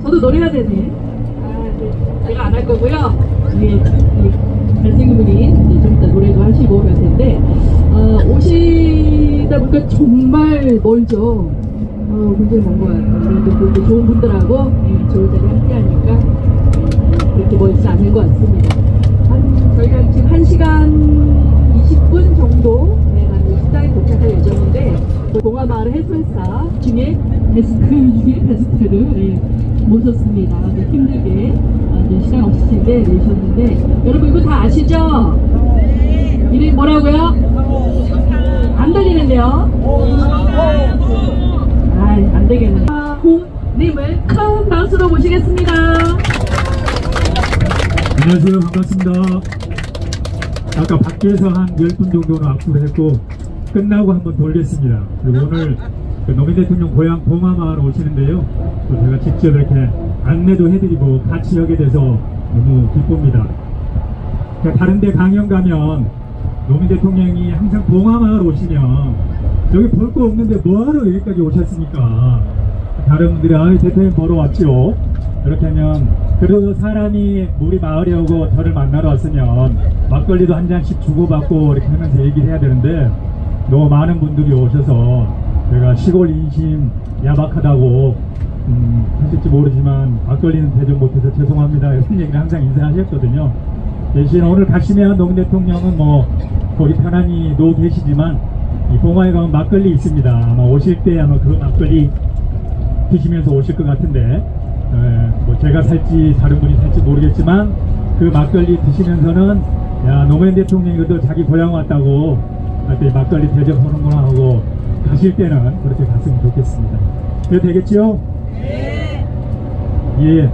저도 노래가 되네. 네. 제가 안 할 거고요. 위에 잘생긴 분이 좀 이따 노래도 하시고 그럴 텐데, 오시다 보니까 정말 멀죠. 굉장히 먼 것 같아요. 그래도 좋은 분들하고 좋은 자리 함께 하니까 그렇게 멀지 않은 것 같습니다. 저희가 지금 1시간 20분 정도 식당에 도착할 예정인데, 봉화마을 해설사 중에 베스트를 모셨습니다. 힘들게 시간 없을 텐데 내셨는데, 여러분 이거 다 아시죠? 네. 이름이 뭐라고요? 안 들리는데요? 안 되겠네. 님을 큰 박수로 모시겠습니다. 안녕하세요. 반갑습니다. 아까 밖에서 한 10분 정도는 악수를 했고 끝나고 한번 돌겠습니다. 그리고 오늘 노무현 대통령 고향 봉화마을 오시는데요, 또 제가 직접 이렇게 안내도 해드리고 같이 하게 돼서 너무 기쁩니다. 다른 데 강연 가면 노무현 대통령이 항상 봉화마을 오시면 여기 볼 거 없는데 뭐하러 여기까지 오셨습니까? 다른 분들이 대통령 보러 왔죠. 이렇게 하면 그래도 사람이 우리 마을에 오고 저를 만나러 왔으면 막걸리도 한 잔씩 주고받고 이렇게 하면서 얘기를 해야 되는데, 너무 많은 분들이 오셔서 제가 시골 인심 야박하다고 하실지 모르지만 막걸리는 대접 못해서 죄송합니다 이런 얘기를 항상 인사하셨거든요. 대신 오늘 가시면 노무현 대통령은 뭐 거기 편안히 놓 계시지만 이 봉화에 가면 막걸리 있습니다. 아마 오실 때 아마 그 막걸리 드시면서 오실 것 같은데, 뭐 제가 살지 다른 분이 살지 모르겠지만 그 막걸리 드시면서는 야, 노무현 대통령이 그래도 자기 고향 왔다고 할 때 막걸리 대접하는구나 하고 가실 때는 그렇게 갔으면 좋겠습니다. 그래 되겠죠? 네. 예,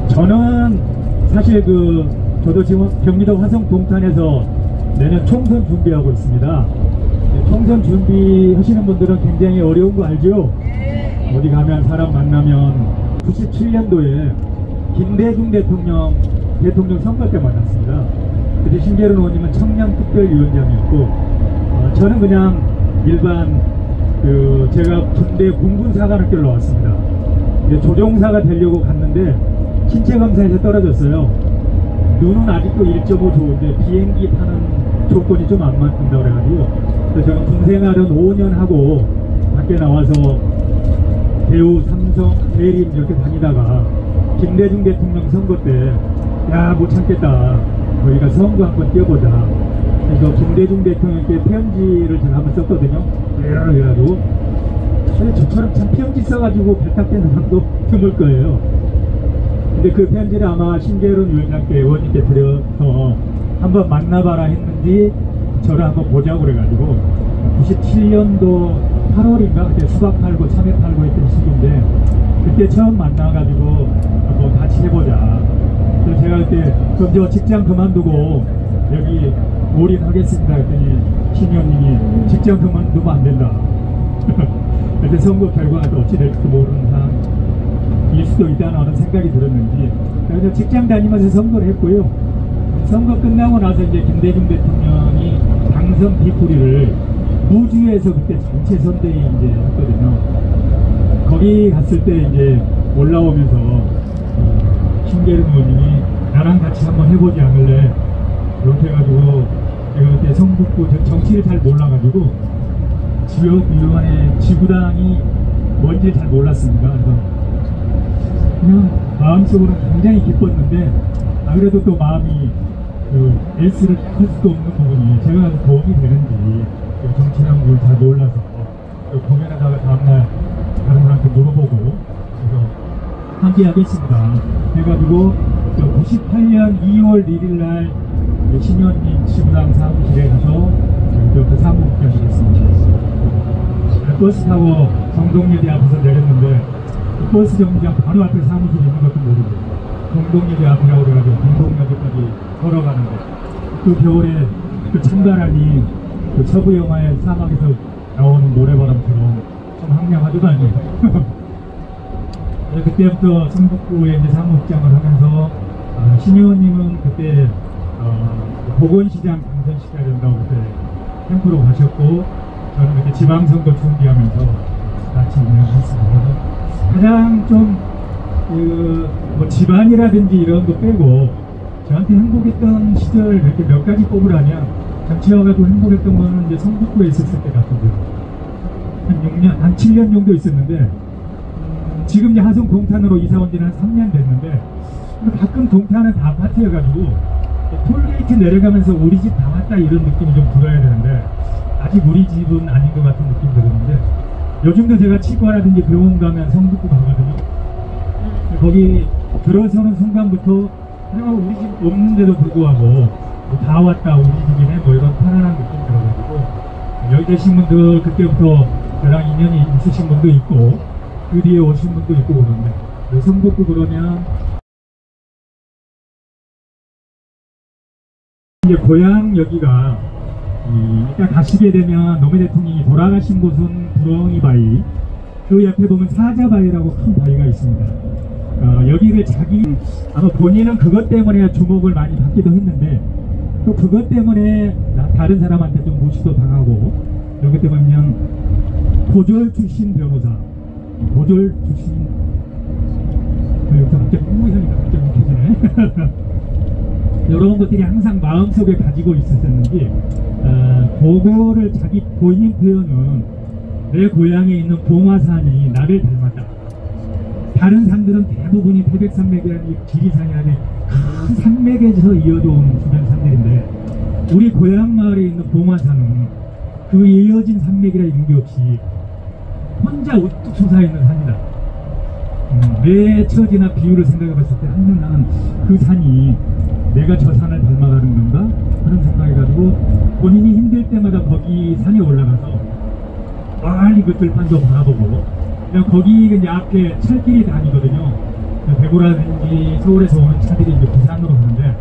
저는 사실 저도 지금 경기도 화성 동탄에서 내년 총선 준비하고 있습니다. 총선 준비하시는 분들은 굉장히 어려운 거 알죠? 네. 어디 가면 사람 만나면 97년도에 김대중 대통령 선거 때 만났습니다. 그때 신계련 의원님은 청년특별위원장이었고, 저는 그냥 일반 제가 군대 공군사관학교를 나왔습니다. 조종사가 되려고 갔는데 신체검사에서 떨어졌어요. 눈은 아직도 1.5 좋은데 비행기 타는 조건이 좀 안 맞는다 그래가지고, 그래서 저는 군생활은 5년 하고 밖에 나와서 배우, 삼성, 대림 이렇게 다니다가 김대중 대통령 선거 때 야, 못 참겠다, 저희가 선거 한번 뛰어보자. 그래서 김대중 대통령께 편지를 제가 한번 썼거든요. 그래가지고 저처럼 참 편지 써가지고 발탁된 사람도 드물 거예요. 근데 그 편지를 아마 신계련 위원장께 의원님께 드려서 한번 만나봐라 했는지 저를 한번 보자고 그래가지고 97년도 8월인가 그때 수박 팔고 참외 팔고 했던 시기인데 그때 처음 만나가지고 한번 같이 해보자. 그래서 제가 그때 그럼 저 직장 그만두고 여기 올인하겠습니다 했더니 신 의원님이 직장 그만두면 안 된다. 그때 선거 결과가 또 어찌 될지 모르는 상황일 수도 있다는 생각이 들었는지, 그래서 직장 다니면서 선거를 했고요. 선거 끝나고 나서 이제 김대중 대통령이 당선 비쿠리를 무주에서 그때 전체 선대위 이제 했거든요. 거기 갔을 때 이제 올라오면서 신계련 의원님이 나랑 같이 한번 해보지 않을래? 이렇게 해가지고 제가 그때 성북구 정치를 잘 몰라가지고 지구당이 뭔지 잘 몰랐습니다. 그래서 그냥 마음속으로 굉장히 기뻤는데, 그래도 또 마음이 S를 할 수도 없는 부분이 제가 도움이 되는지 정치라는 걸 잘 몰라서 공연하다가 다음날 다른 분한테 물어보고 그래서 함께 하겠습니다. 그래가지고 98년 2월 1일날 신의원님 지구당 사무실에 가서 그 사무국장이었습니다. 버스 타고 성동여대 앞에서 내렸는데 그 버스 정류장 바로 앞에 사무실이 있는 것도 모르고 성동여대 앞이라고 그래가지고 동동여대까지 걸어가는데 그 겨울에 그 찬바람이 그 서부 영화의 사막에서 나오는 노래바람처럼 좀 황량하더만요. 그때부터 성북구에 이제 사무국장을 하면서 신 의원님은 그때 보건시장 당선시켜야 된다고 그때 캠프로 가셨고 저는 그때 지방선거 준비하면서 같이 운영했습니다. 그래서 가장 좀 뭐 집안이라든지 이런 거 빼고 저한테 행복했던 시절 이렇게 몇 가지 꼽으라면 정치와가지고 행복했던 거는 이제 성북구에 있었을 때 같은데요. 한 6년, 한 7년 정도 있었는데 지금 이제 하성 동탄으로 이사 온 지는 한 3년 됐는데 가끔 동탄은 다 아파트여가지고 톨게이트 내려가면서 우리 집 다 왔다 이런 느낌이 좀 들어야 되는데 아직 우리 집은 아닌 것 같은 느낌이 들었는데 요즘도 제가 치과라든지 병원 가면 성북구 가거든요. 거기 들어서는 순간부터 우리 집 없는데도 불구하고 다 왔다 우리 집이네 뭐 이런 편안한 느낌 들어가지고 여기 계신 분들 그때부터 저랑 인연이 있으신 분도 있고 그 뒤에 오신 분도 있고 그러는데 성북구 그러면 이제 고향 여기가 일단 가시게 되면 노무현 대통령이 돌아가신 곳은 부렁이바위 그 옆에 보면 사자바위라고 큰 바위가 있습니다. 여기를 아마 본인은 그것 때문에 주목을 많이 받기도 했는데 또 그것 때문에 다른 사람한테 좀 무시도 당하고 여기 때문에 그냥 고졸 출신 변호사 고졸 출신 갑자기 홍무현이가 갑자기 묵혀지네. 이런 것들이 항상 마음속에 가지고 있었는지 그거를 자기 본인 표현은 내 고향에 있는 봉화산이 나를 닮았다. 다른 산들은 대부분이 태백산맥이라는 지리산이라는 큰 산맥에서 이어져온 주변 산들인데 우리 고향 마을에 있는 봉화산은 그 이어진 산맥이라 이런 게 없이 혼자 우뚝 솟아있는 산이다. 내 처지나 비율을 생각해 봤을 때 항상 나는 그 산이 내가 저 산을 닮아가는 건가? 그런 생각해가지고 본인이 힘들 때마다 거기 산에 올라가서 멀리 그 들판도 바라보고 그냥 거기 이제 앞에 철길이 다니거든요. 대구라든지 서울에서 오는 차들이 이제 부산으로 가는데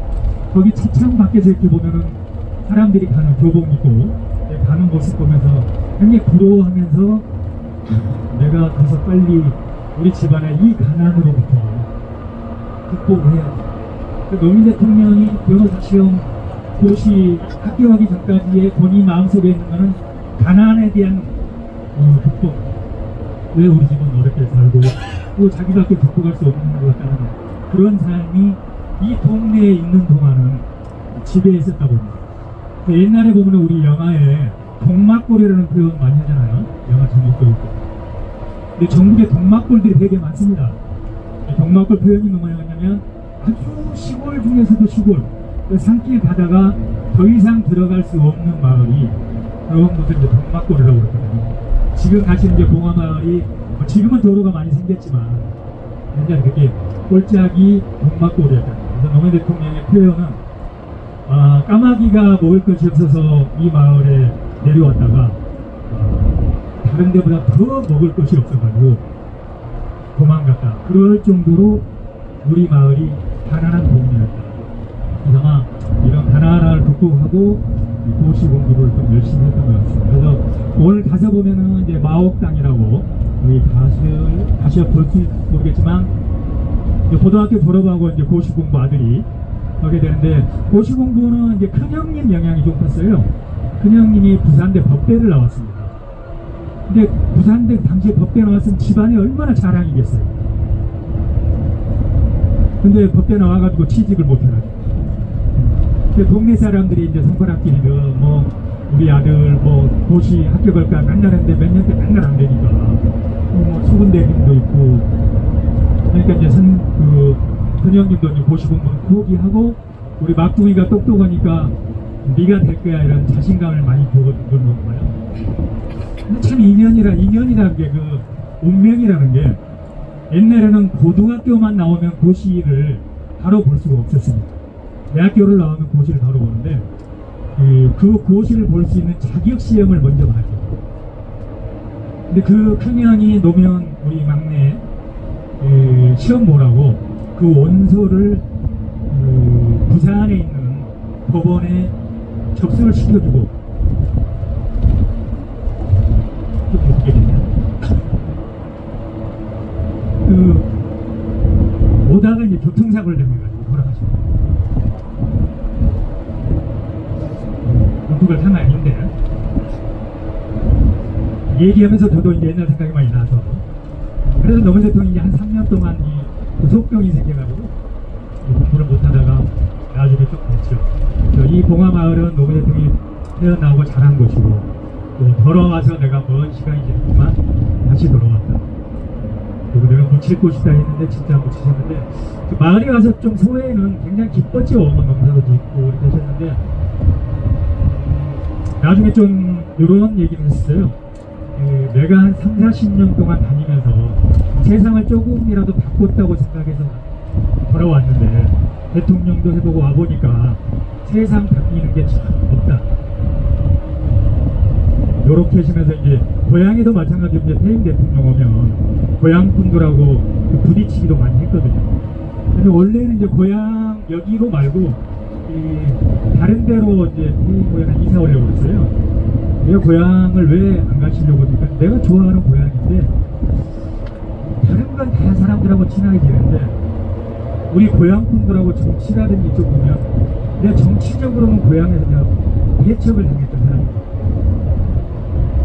거기 차창 밖에서 이렇게 보면은 사람들이 가는 교복 입고 가는 모습 보면서 굉장히 부러워하면서 내가 가서 빨리 우리 집안의 이 가난으로부터 극복해야지. 노무현 대통령이 변호사 시험 고시 합격하기 전까지의 본인 마음속에 있는 것은 가난에 대한 극복. 왜 우리 집은 어렵게 살고 또 자기밖에 극복할 수 없는 것 같다는 그런 삶이 이 동네에 있는 동안은 집에 있었다고 합니다. 옛날에 보면 우리 영화에 동막골이라는 표현 많이 하잖아요. 영화 제목도 있고. 근데 전국에 동막골들이 되게 많습니다. 동막골 표현이 뭐냐면 아주 시골 중에서도 시골 산길 가다가 더 이상 들어갈 수 없는 마을이 그런 것을 이제 동막골이라고 그러거든요. 지금 가시는 이제 봉화마을이 지금은 도로가 많이 생겼지만 옛날에 그렇게 꼴짝이 동막골이었다. 그래서 노무현 대통령의 표현은 까마귀가 먹을 것이 없어서 이 마을에 내려왔다가 다른 데보다 더 먹을 것이 없어가지고 도망갔다. 그럴 정도로 우리 마을이 가난한 동네였다. 그래서 아마 이런 가난을 극복하고 도시 공부를 좀 열심히 했던 것 같습니다. 그래서 오늘 가서 보면은 이제 마옥당이라고 우리 다시 볼지 모르겠지만 고등학교 졸업하고 이제 고시 공부 아들이 하게 되는데 고시 공부는 이제 큰형님 영향이 좀 컸어요. 큰형님이 부산대 법대를 나왔습니다. 근데 부산대 당시에 법대 나왔으면 집안이 얼마나 자랑이겠어요. 근데 법대 나와가지고 취직을 못해가지고 동네 사람들이 이제 손가락질이든 뭐 우리 아들 뭐 고시 합격할까 맨날 했는데 몇 년 때 맨날 안 되니까 뭐 수군대님도 있고 그러니까 이제 큰형님도 고시 공부는 포기하고 우리 막둥이가 똑똑하니까 네가 될 거야 이런 자신감을 많이 주는 거예요. 근데 참 인연이라는 게 그 운명이라는 게 옛날에는 고등학교만 나오면 고시를 바로 볼 수가 없었습니다. 대학교를 나오면 고시를 바로 보는데 그 고시를 볼 수 있는 자격 시험을 먼저 봐요. 근데 그 큰형이 노면 우리 막내 시험 보라고 그 원서를 부산에 있는 법원에 접수를 시켜주고 어떻게 됐냐? 오다가 이제 교통사고를 당해가지고 돌아가셨어요. 누가 탄 아닌데 얘기하면서 저도 이제 옛날 생각이 많이 나서 그래서 노무현 대통령이 이제 한 3년 동안 이 구속병이 생겨가지고 공부를 못하다가 나중에 쭉 됐죠. 이 봉화마을은 노무현 대통령이 태어나고 자란 곳이고 또 돌아와서 내가 먼 시간이 지났지만 다시 돌아왔다. 그리고 내가 묻힐 곳이다 했는데 진짜 묻히셨는데 그 마을에 와서 좀 소회는 굉장히 기뻤죠. 농사도 짓고 이렇게 하셨는데 나중에 좀 이런 얘기를 했어요. 내가 한 3, 40년 동안 다니면서 세상을 조금이라도 바꿨다고 생각해서 돌아왔는데 대통령도 해보고 와보니까 세상 바뀌는 게 참 없다. 요렇게 하시면서 이제 고향에도 마찬가지로 이제 퇴임 대통령 오면 고향 분들하고 부딪히기도 많이 했거든요. 근데 원래는 이제 고향 여기로 말고 다른 데로 이제 퇴임 고향에 이사 오려고 그랬어요. 내가 고향을 왜 안 가시려고 하니까 내가 좋아하는 고향인데 다른 건 다 사람들하고 친하게 지내는데 우리 고향 분들하고 정치라든지 좀 보면 내가 정치적으로는 고향에서 내가 배척을 당했던 사람이에요.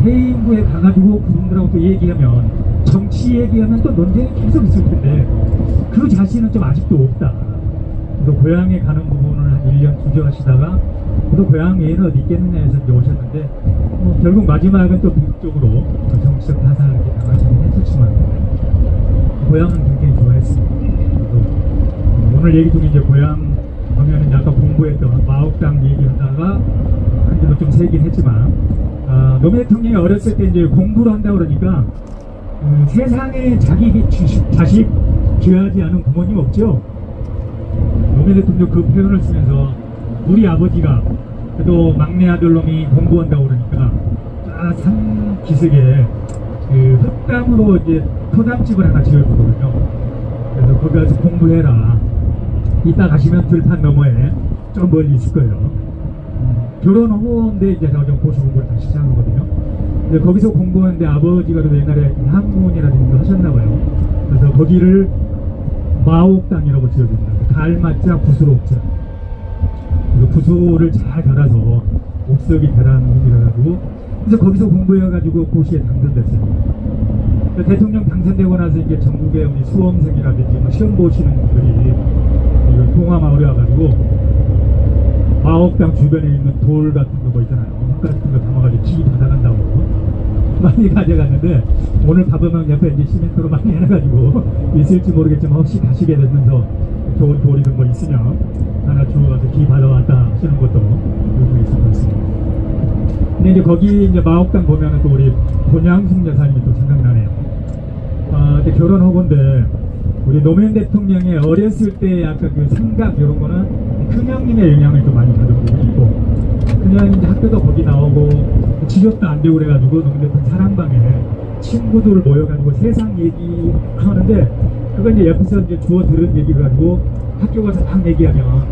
해임부에 가가지고 그분들하고 또 얘기하면 정치 얘기하면 또 논쟁이 계속 있을 텐데 그 자신은 좀 아직도 없다. 그래서 고향에 가는 부분을 한 1년 주저하시다가 또 고향 외에는 어디 있겠느냐 해서 이제 오셨는데 결국 마지막은 또 비극적으로 정치적 타산을 이렇게 당하시긴 했었지만 고향은 굉장히 좋아했습니다. 그래서 오늘 얘기 중에 이제 고향 하면은 아까 공부했던 마옥당 얘기하다가 한 줄로 좀 세긴 했지만 노무현 대통령이 어렸을 때 이제 공부를 한다고 그러니까 세상에 자기 자식 귀하지 않은 부모님 없죠? 노무현 대통령 그 표현을 쓰면서 우리 아버지가 그래도 막내 아들놈이 공부한다고 그러니까 산 기슭에 흙담으로 이제 토담집을 하나 지어주거든요. 그래서 거기 가서 공부해라. 이따 가시면 들판 너머에 좀 멀리 있을 거예요. 결혼 후인데 이제 제가 좀 고시 공부를 다시 시작하거든요. 근데 거기서 공부하는데 아버지가 그래도 옛날에 학문이라든가 하셨나봐요. 그래서 거기를 마옥당이라고 지어줍니다. 갈맞자 구슬옥자. 그래서 구슬을 잘 갈아서 옥석이 되라는 의미를 가지고 그래서 거기서 공부해가지고 고시에 당선됐어요. 대통령 당선되고 나서 이제 전국에 우리 수험생이라든지 뭐 시험 보시는 분들이 봉화마을에 와가지고 마옥당 주변에 있는 돌 같은 거 뭐 있잖아요. 흙 같은 거 담아가지고 기 받아간다고 많이 가져갔는데 오늘 가보면 옆에 이제 시멘트로 많이 해놔가지고 있을지 모르겠지만 혹시 가시게 되면서 좋은 돌이든 뭐 있으면 하나 주워가서 기 받아왔다 하시는 것도 요즘에 있을 것 같습니다. 근데 이제 거기 이제 마옥당 보면은 또 우리 본양숙 여사님이 또 생각나네요. 근데 결혼 후보인데 우리 노무현 대통령의 어렸을 때 아까 그 생각 이런 거는 큰형님의 영향을 좀 많이 받은 부분이 있고 큰형이 이제 학교도 거기 나오고 지적도 안 되고 그래가지고 노무현 대통령 사랑방에 친구들 모여가지고 세상 얘기하는데 그걸 이제 옆에서 이제 주워 들은 얘기를 가지고 학교 가서 막 얘기하면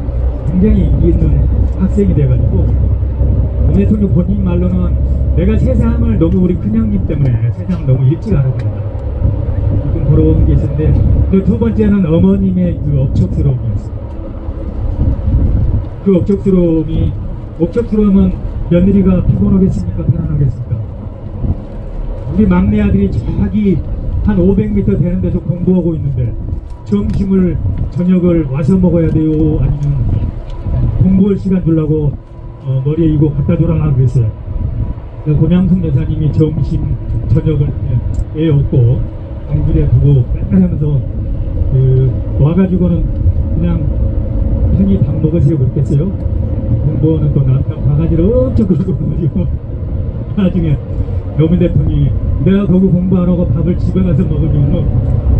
굉장히 인기 있는 학생이 돼가지고 노무현 대통령 본인 말로는 내가 세상을 너무 우리 큰형님 때문에 세상을 너무 일찍 알아버린다. 좀 그런 게 있었는데 두 번째는 어머님의 그 억척스러움이었어요. 그 억척스러움은 며느리가 피곤하겠습니까? 편안하겠습니까? 우리 막내 아들이 저기 한 500m 되는 데서 공부하고 있는데 점심을 저녁을 와서 먹어야 돼요? 아니면 공부할 시간 주려고 머리에 이거 갖다 줘라 그랬어요. 권양숙 여사님이 점심 저녁을 애 없고 공부에 두고 맨날 하면서 와가지고는 그냥 편히 밥 먹으세요 그랬겠어요. 공부하는 또 남편 바가지를 엄청 긁고 가지고 나중에 노무현 대통령이 내가 거기 공부 안 하고 밥을 집에 가서 먹으면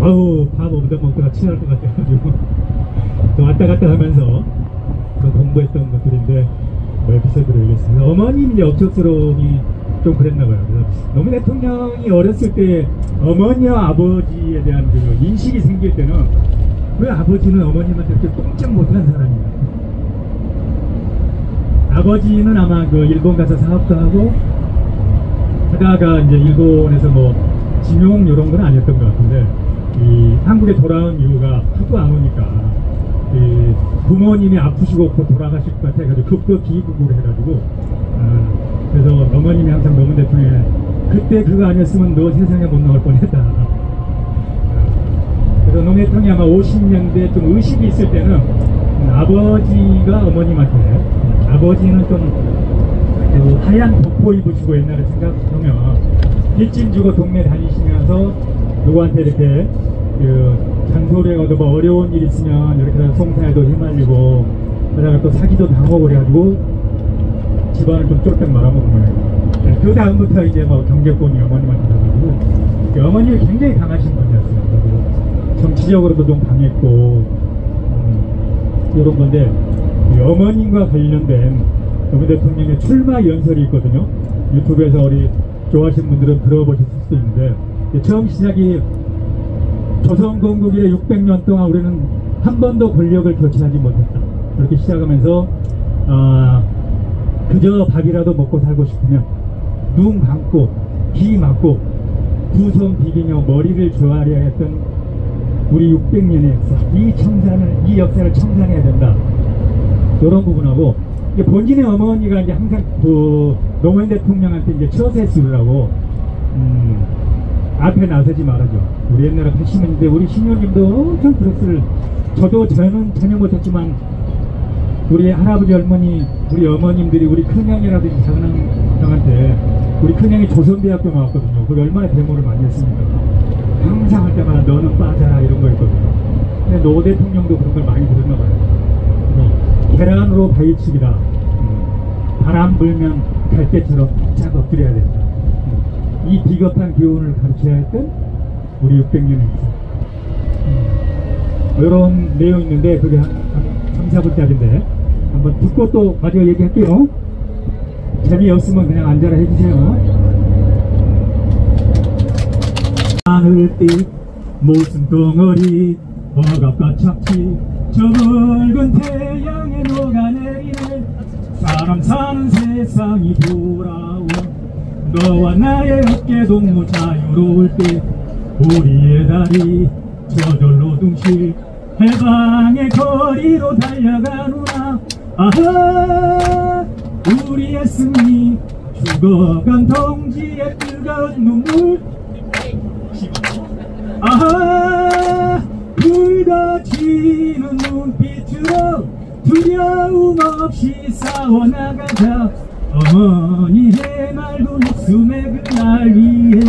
아우 밥 없다 먹다가 취할 것 같아가지고 또 왔다 갔다 하면서 공부했던 것들인데 에피소드를 얘기했습니다. 어머님 이제 억척스러움이 좀 그랬나봐요. 그래서 노무현 대통령이 어렸을 때 어머니와 아버지에 대한 그 인식이 생길 때는 왜 아버지는 어머님한테 이렇게 꼼짝 못한 사람이냐. 아버지는 아마 그 일본 가서 사업도 하고 하다가 이제 일본에서 뭐 징용 이런 건 아니었던 것 같은데 이 한국에 돌아온 이유가 하도 안 오니까 이 부모님이 아프시고 곧 돌아가실 것 같아가지고 급급히 입국을 해가지고 그래서 어머님이 항상 노무현 대통령에 그때 그거 아니었으면 너 세상에 못 나올 뻔했다. 그래서 노무현 대통령이 아마 50년대 좀 의식이 있을 때는 아버지가 어머님한테 아버지는 좀 그 하얀 복보 입으시고 옛날에 생각하면 빚짐 주고 동네 다니시면서 누구한테 이렇게 그 잔소리 하고 뭐 어려운 일 있으면 이렇게 송사에도 휘말리고 그러다가 또 사기도 당하고 그래가지고 집안을 좀 쫄딱 말아먹으면 그 다음부터 이제 뭐 경제권이 어머님한테 가가지고 어머님이 굉장히 강하신 분이었어요. 그리고 정치적으로도 좀 강했고 이런 건데 어머님과 관련된 노무현 대통령의 출마 연설이 있거든요. 유튜브에서 우리 좋아하시는 분들은 들어보셨을 수도 있는데 처음 시작이 조선건국 이래 600년 동안 우리는 한 번도 권력을 교체하지 못했다. 그렇게 시작하면서 그저 밥이라도 먹고 살고 싶으면 눈 감고 귀 막고 두 손 비비며 머리를 조아려야 했던 우리 600년의 역사, 이 역사를 청산해야 된다. 이런 부분하고 본진의 어머니가 이제 항상 그 노무현 대통령한테 이제 처세술이라고 앞에 나서지 말아줘. 우리 옛날에 80년대 우리 신녀님도 엄청 그랬을. 저는 전혀 못했지만 우리 할아버지 할머니 우리 어머님들이 우리 큰형이라든지 작은형한테 우리 큰형이 조선대학교 나왔거든요. 그게 얼마나 데모를 많이 했습니까. 항상 할 때마다 너는 빠져라 이런 거였거든요. 근데 노 대통령도 그런 걸 많이 들었나 봐요. 계란으로 바위치기다. 바람 불면 갈대처럼 바짝 엎드려야 된다. 이 비겁한 교훈을 가르쳐야 했던 우리 600년의 역사. 이런 내용 있는데 그게 한 3, 4분짜리인데 한번 듣고 또 마저 얘기할게요. 재미없으면 그냥 앉아라 해주세요. 하늘빛 무슨 덩어리 억압과 착취 저 붉은 태양에 녹아내리네 사람 사는 세상이 돌아온 너와 나의 어깨 동무 자유로울 때 우리의 다리 저절로 둥실 해방의 거리로 달려가노라 아하 우리의 승리 죽어간 동지의 뜨거운 눈물 아하 붉어지는 눈빛으로 두려움 없이 싸워나가자 어머니의 맑은 웃음의 그날 위해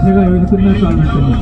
제가 여기서 끝날 줄 알았더니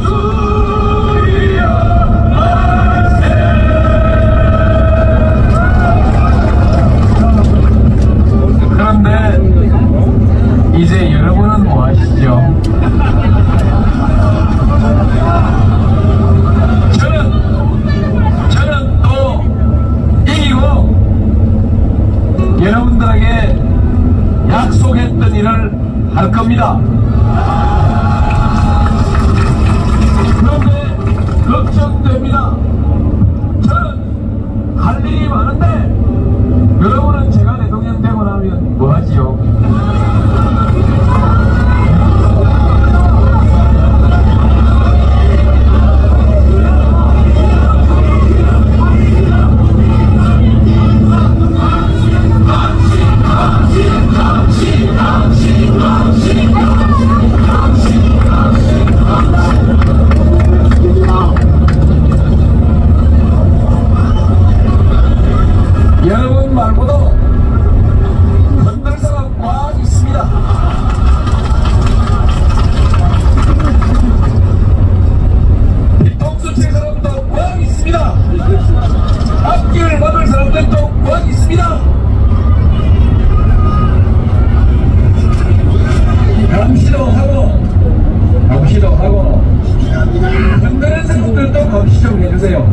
박수 분들도 감시 좀 해주세요.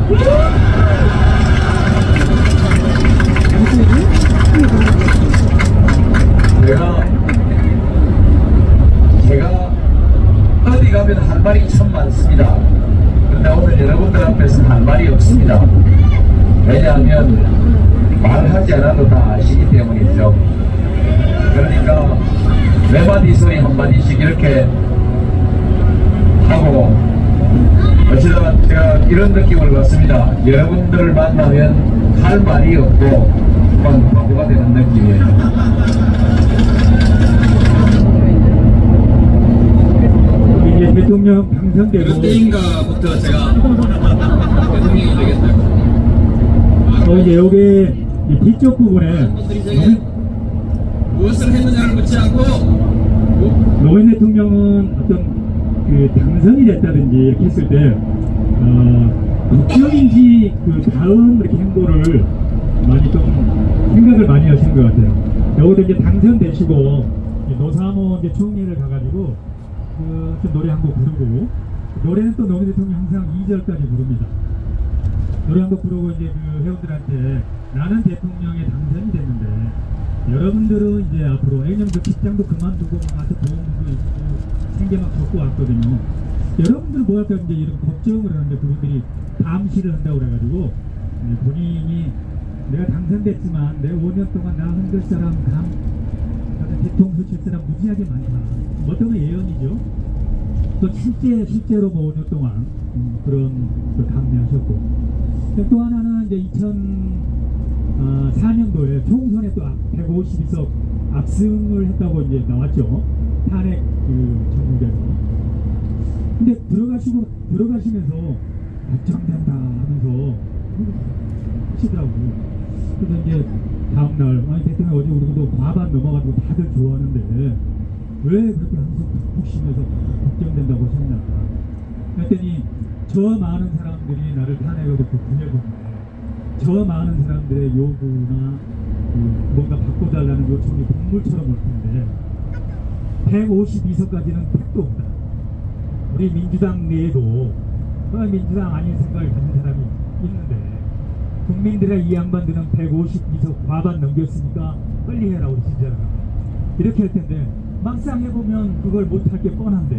제가 어디 가면 할 말이 참 많습니다. 그런데 오늘 여러분들 앞에서 할 말이 없습니다. 왜냐하면 말하지 않아도 다 아시기 때문이죠. 그러니까 매마디 소리 한마디씩 이렇게 하고, 어쩌다 제가 이런 느낌을 받습니다. 여러분들을 만나면 할 말이 없고 그만 바보가 되는 느낌이에요. 이제 대통령 당선되고 몇 대인가부터 제가 대통령이 되겠다고. 이제 여기 이 뒤쪽 부분에 무엇을 했느냐를 묻지 않고 노무현 대통령은 어떤 그 당선이 됐다든지 이렇게 했을 때 국정인지 그 다음 이렇게 행보를 많이 좀 생각을 많이 하시는 것 같아요. 여기도 이제 당선되시고 노사모 이제 총회를 가가지고 그 노래 한 곡 부르고, 노래는 또 노무현 대통령이 항상 2절까지 부릅니다. 노래 한 곡 부르고 이제 그 회원들한테 나는 대통령에 당선이 됐는데 여러분들은 이제 앞으로 왜냐면 그 직장도 그만두고 와서 보험도 있고 생계 막 적고 왔거든요. 여러분들 뭐 할까 이제 이런 걱정을 하는데 그분들이 감시를 한다고 그래가지고 본인이 내가 당선됐지만 내 5년 동안 나 흔들 사람 뒤통수 칠 사람 무지하게 많다. 어떤 건 예언이죠. 또 실제로 뭐 5년 동안 그런 감내하셨고, 또 하나는 이제 2004년도에 총선에 또 152석 압승을 했다고 이제 나왔죠. 탄핵 그 전국에서. 근데 들어가시면서 걱정된다 하면서 하시더라고요. 그래서 이제 다음날 아니 대통령 어제 우리도 과반 넘어가지고 다들 좋아하는데 왜 그렇게 항상 푹푹쉬면서 걱정된다고 하셨나 했더니 저 많은 사람들이 나를 탄핵하고 구해보는데 저 많은 사람들의 요구나 뭔가 바꿔달라는 요청이 동물처럼 올 텐데 152석까지는 택도 없다. 우리 민주당 내에도 민주당 아닌 생각을 가진 사람이 있는데 국민들의 이 양반들은 152석 과반 넘겼으니까 빨리 해라 우리 진짜로 이렇게 할 텐데 막상 해보면 그걸 못할 게 뻔한데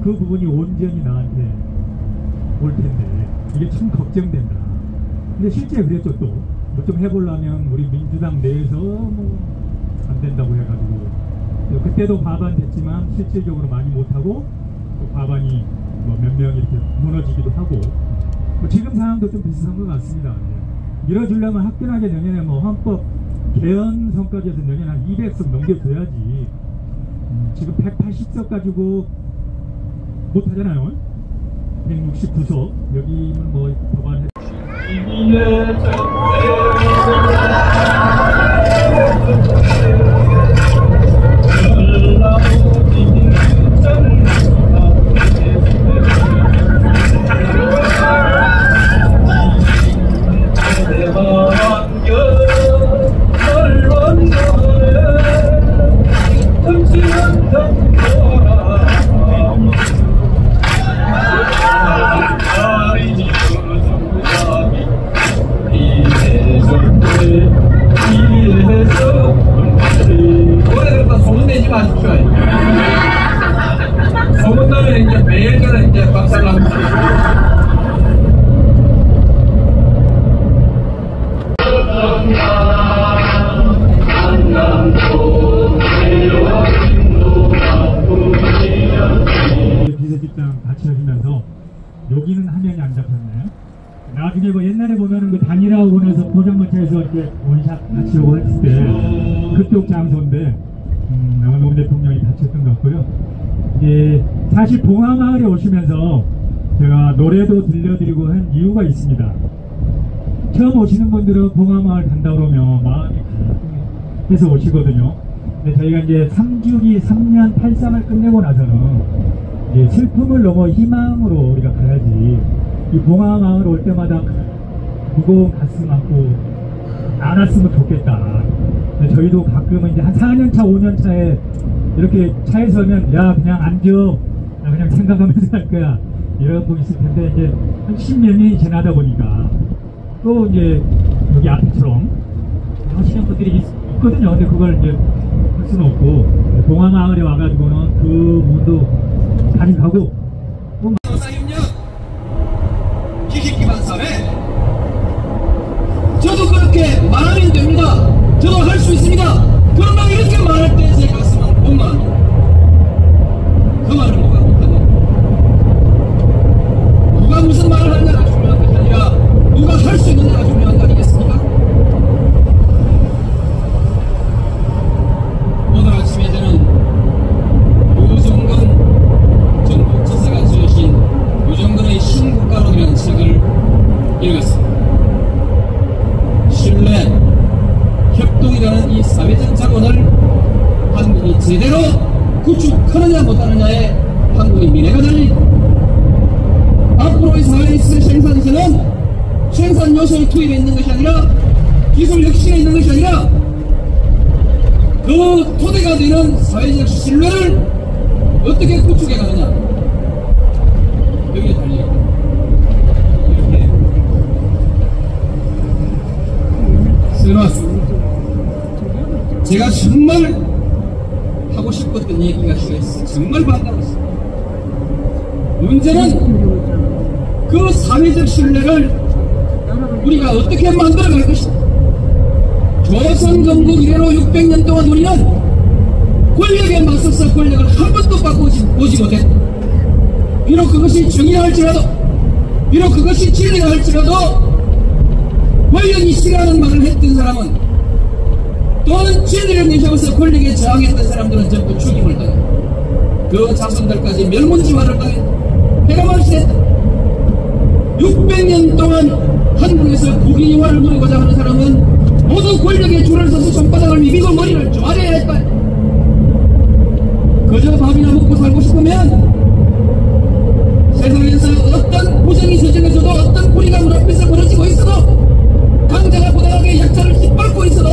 그 부분이 온전히 나한테 올 텐데 이게 참 걱정된다. 근데 실제 그랬죠. 또 뭐 좀 해보려면 우리 민주당 내에서 뭐 안 된다고 해가지고 그때도 과반 됐지만 실질적으로 많이 못하고 또 과반이 뭐 몇 명 이렇게 무너지기도 하고 뭐 지금 상황도 좀 비슷한 것 같습니다. 밀어주려면 화끈하게 내년에 뭐 헌법 개헌 선까지 해서 내년에 한 200석 넘겨줘야지 지금 180석 가지고 못하잖아요. 169석 여기는 뭐 법안에 소문나면 이제 매일 저는 이제 박살납니다. 비서실장 같이 하시면서 여기는 화면이 안 잡혔네. 나중에 뭐 옛날에 보면은 그 단일화원에서 포장마차에서 이렇게 원샷 같이 오고 했을 때 그쪽 장소인데 노무현 대통령이 다쳤던 것 같고요. 이제 사실 봉화마을에 오시면서 제가 노래도 들려드리고 한 이유가 있습니다. 처음 오시는 분들은 봉화마을 간다 그러면 마음이 해서 오시거든요. 근데 저희가 이제 3주기 3년 8.3을 끝내고 나서는 이제 슬픔을 넘어 희망으로 우리가 가야지. 이 봉화마을 올 때마다 무거운 가슴 안고 안 왔으면 좋겠다. 근데 저희도 가끔은 이제 한 4년차 5년차에 이렇게 차에 서면 야 그냥 앉아 나 그냥 생각하면서 할 거야 이러고 있을 텐데 이제 한 10년이 지나다 보니까 또 이제 여기 앞처럼 하시는 분들이 있거든요. 근데 그걸 이제 할 수는 없고 동화마을에 와가지고는 그 문도 가진하고 기식기반 사회. 저도 그렇게 말하면 됩니다. 저도 할 수 있습니다. 그러나 이렇게 말할 때 제 가슴은 공허합니다. 그 말은 뭐가 못하고 누가 무슨 말을 하느냐가 중요한 것이 아니라 누가 할 수 있느냐가 중요한 거 아니겠습니까? 오늘 아침에 저는 유정근 정부 지사가 지으신 유정근의 신국가론이라는 책을 읽었습니다. 신뢰, 협동이라는 이 사회적 자본을 한국이 제대로 구축하느냐 못하느냐에 한국의 미래가 달린 앞으로의 사회에 있을 생산에서는 생산 요소의 투입에 있는 것이 아니라 기술 혁신에 있는 것이 아니라 그 토대가 되는 사회적 신뢰를 어떻게 구축해 가느냐 여기에 달려있다. 이렇게 써놨습니다. 제가 정말 하고 싶었던 얘기가 있어요. 정말 반가웠어요. 문제는 그 사회적 신뢰를 우리가 어떻게 만들어갈 것이다. 조선 건국 이래로 600년 동안 우리는 권력에 맞서서 권력을 한 번도 바꾸지 못했다. 비록 그것이 정의라 할지라도, 비록 그것이 진리라 할지라도 권력이 싫어하는 말을 했던 사람은 또는 진리를 내세워서 권력에 저항했던 사람들은 전부 죽임을 당했다. 그 자손들까지 멸문지화를 당했다. 해가 말시했다. 600년 동안 한국에서 국위화를 누리고자 하는 사람은 모두 권력에 줄을 서서 손바닥을 비비고 머리를 조아려야 할 거야. 그저 밥이나 먹고 살고 싶으면 세상에서 어떤 부정이 저질러져도 어떤 불의가 문 앞에서 벌어지고 있어도 강자가 부당하게 약자를 짓밟고 있어도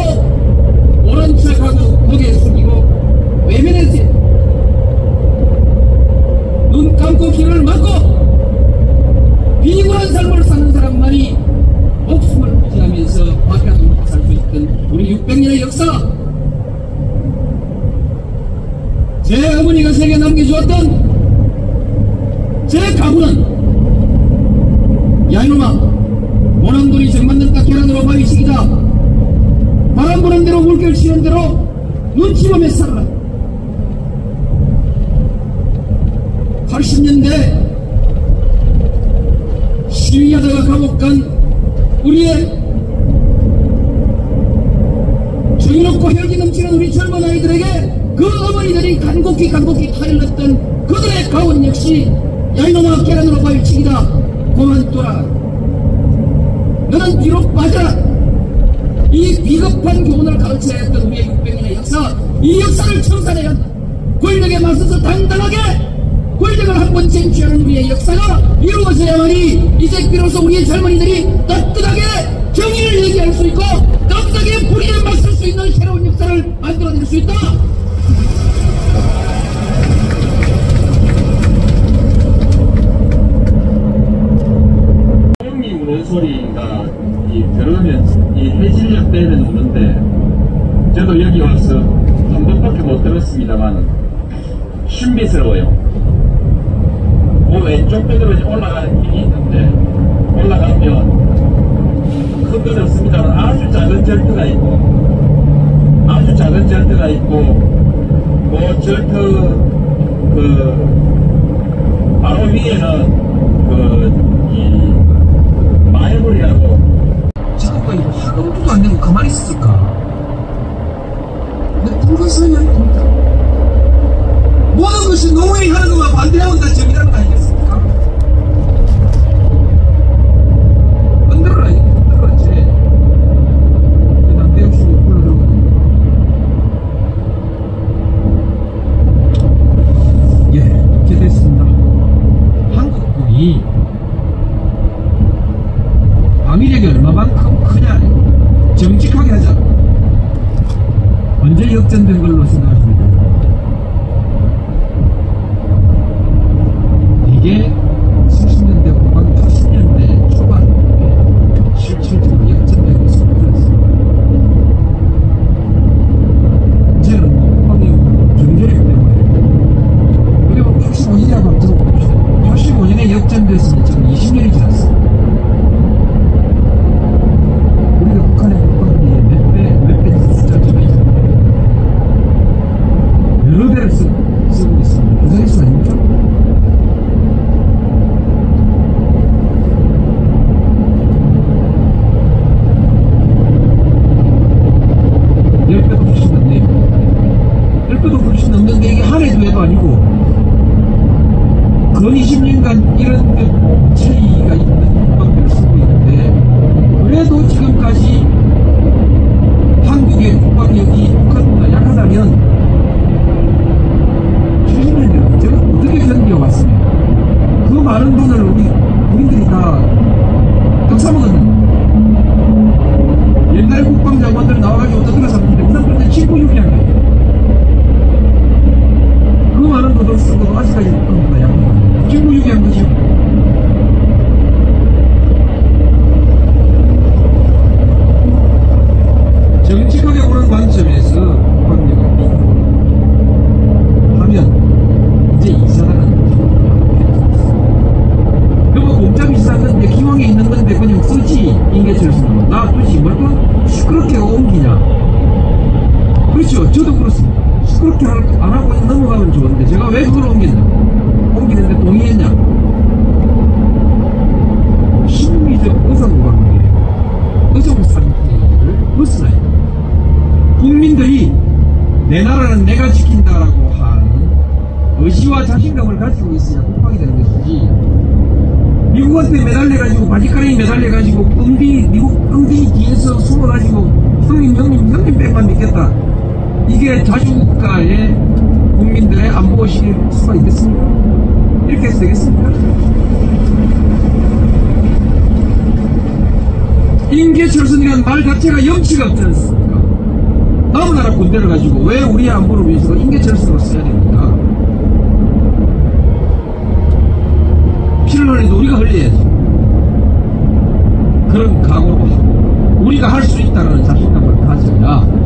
옳은 척하고 고개 숙이고 외면했지. 눈 감고 귀를 막고 비굴한 삶을 사는 사람만이 목숨을 부지하면서 밖에 살 수 있던 우리 600년의 역사. 제 어머니가 세계 남겨주었던 제 가구는 야 이놈아 모난돌이 정맞는다 계란으로 바위치기다. 바람 부는 대로 물결 치는 대로 눈치 보며 살아라. 80년대 시위하다가 감옥 간 우리의 정의롭고 혈기 넘치는 우리 젊은 아이들에게 그 어머니들이 간곡히 타일렀던 그들의 가온 역시 야 이놈아 계란으로 바위치기다. 그만둬라. 너는 뒤로 빠져라. 이 비겁한 교훈을 가르쳐야 했던 우리의 600년의 역사, 이 역사를 청산해야 한다. 권력에 맞서서 당당하게 권력을 한번 쟁취하는 우리의 역사가 이루어져야만이 이제 비로소 우리의 젊은이들이 떳떳하게 정의를 얘기할 수 있고 떳떳하게 불의에 맞설 수 있는 새로운 역사를 만들어낼 수 있다. 조용히 우는 소리가 들으면 이 해질녘 때는 우는데 저도 여기 와서 한 번밖에 못 들었습니다만 신비스러워요. 그 왼쪽 벽으로 올라가는 길이 있는데 올라가면 큰 건 없습니다만 아주 작은 절터가 있고 그 절터 바로 위에는 이 마을이라고 지금까지 하루도 안 되고 가만히 있을까? 근데 불가사의가 아닙니다. 모든 것이 노예의 하는 것만 반대하면 다 정의라는 거 아니겠습니까? 흔들어라, 흔들어지. 남대역시 불러들어가네. 예, 이렇게 됐습니다. 한국군이 방위력이 얼마만큼 크냐, 정직하게 하자. 언제 역전된 걸로 생각하십니까? 이게 인계철수는 놔두지 말고 시끄럽게 옮기냐. 그렇죠. 저도 그렇습니다. 시끄럽게 안 하고 넘어가면 좋은데 제가 왜 그걸 옮겼냐. 옮기는데 동의했냐. 심리적 의사고관계, 의정 상태를 벗어나야 됩니다. 국민들이 내 나라는 내가 지킨다라고 하는 의지와 자신감을 가지고 있어야 국방이 되는 것이지, 미국한테 매달려가지고 바지가랑이 매달려가지고 미국 엉덩이 뒤에서 숨어가지고 형님 백만 믿겠다, 이게 자주국가의 국민들의 안보실 수가 있겠습니까? 이렇게 해서 되겠습니까? 인계철선이라는 말 자체가 염치가 없지 않습니까? 다른 나라 군대를 가지고 왜 우리의 안보를 위해서 인계철선을 써야 됩니까? 피를 흘려도 우리가 흘려야지. 그런 각오로 하고 우리가 할 수 있다는 자신감을 가져야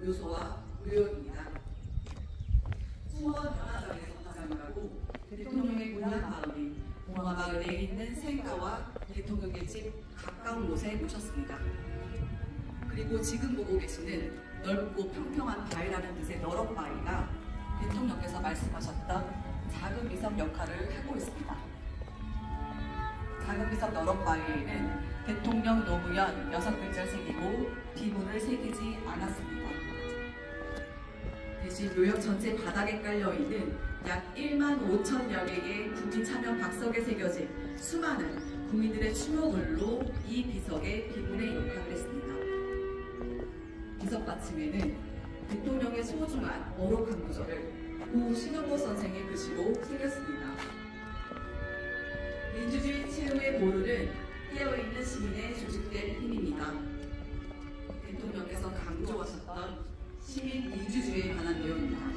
요소와 의혹입니다. 수원 변화장에서 화장하고 대통령의 고향 마을인 봉화마을에 있는 생가와 대통령의 집 가까운 곳에 모셨습니다. 그리고 지금 보고 계시는 넓고 평평한 바위라는 뜻의 너럭바위가 대통령께서 말씀하셨던 작은 미석 역할을 하고 있습니다. 작은 미석 너럭바위에는 대통령 노무현 6글자를 새기고 비문을 새기지 않았습니다. 대신 묘역 전체 바닥에 깔려있는 약 1만 5천여 개의 국민 참여 박석에 새겨진 수많은 국민들의 추모글로 이 비석의 비문의 역할을 했습니다. 비석 받침에는 대통령의 소중한 어록한 구절을 고 신영보 선생의 글씨로 새겼습니다. 민주주의 최후의 보루는 깨어있는 시민의 조직된 힘입니다. 대통령께서 강조하셨던 시민 민주주의에 관한 내용입니다.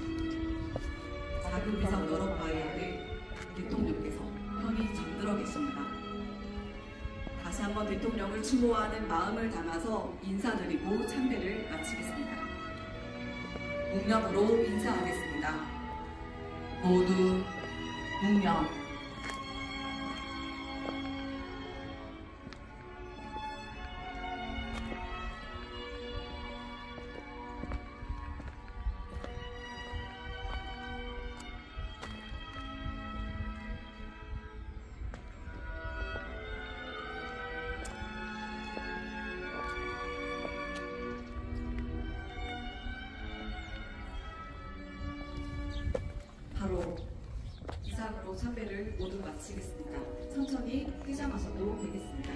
작은 비상 여러 바위를 대통령께서 편히 잠들어 계십니다. 다시 한번 대통령을 추모하는 마음을 담아서 인사드리고 참배를 마치겠습니다. 묵념으로 인사하겠습니다. 모두 묵념. 바로 이상으로 참배를 모두 마치겠습니다. 천천히 퇴장하셔도 되겠습니다.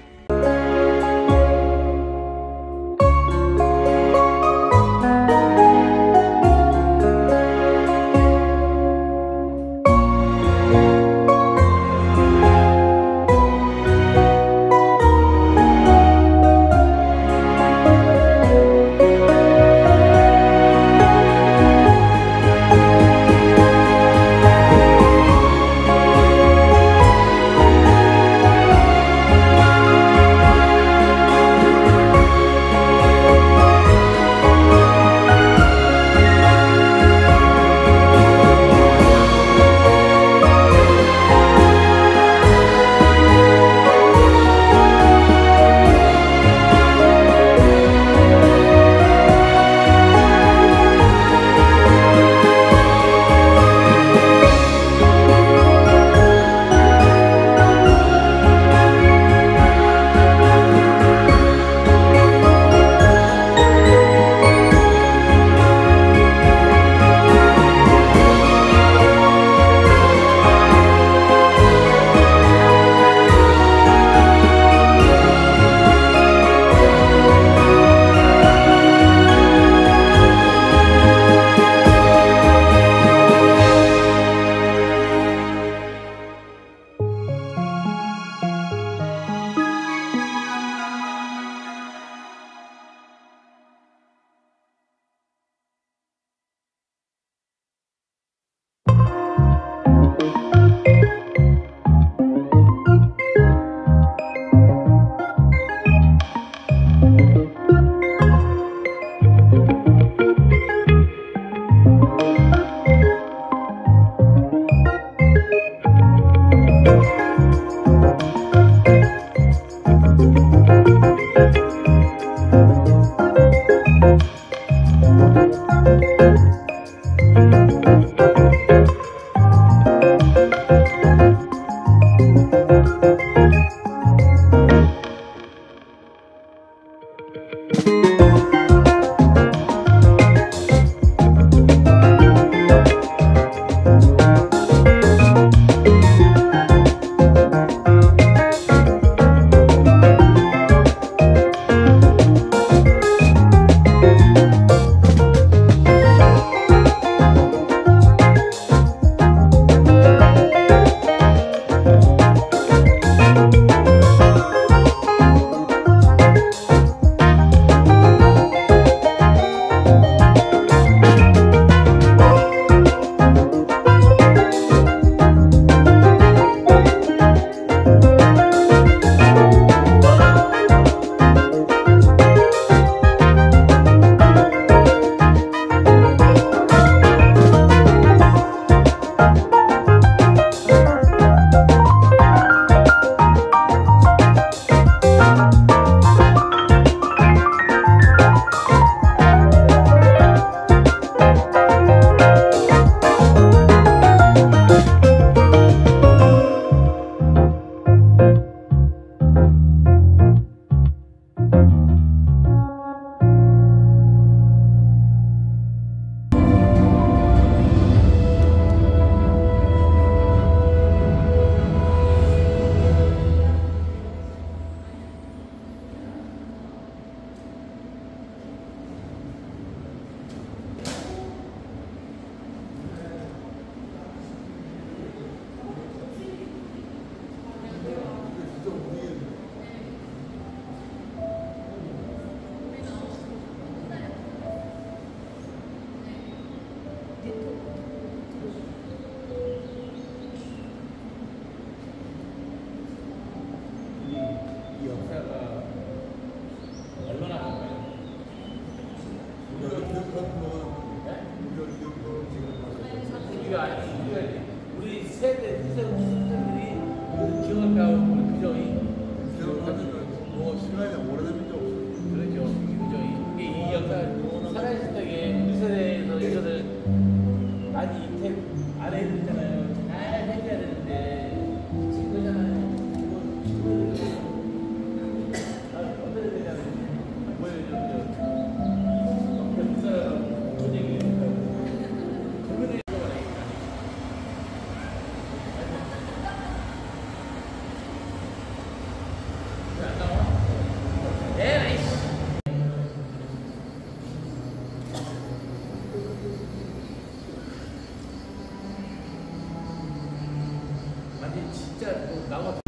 진짜 나와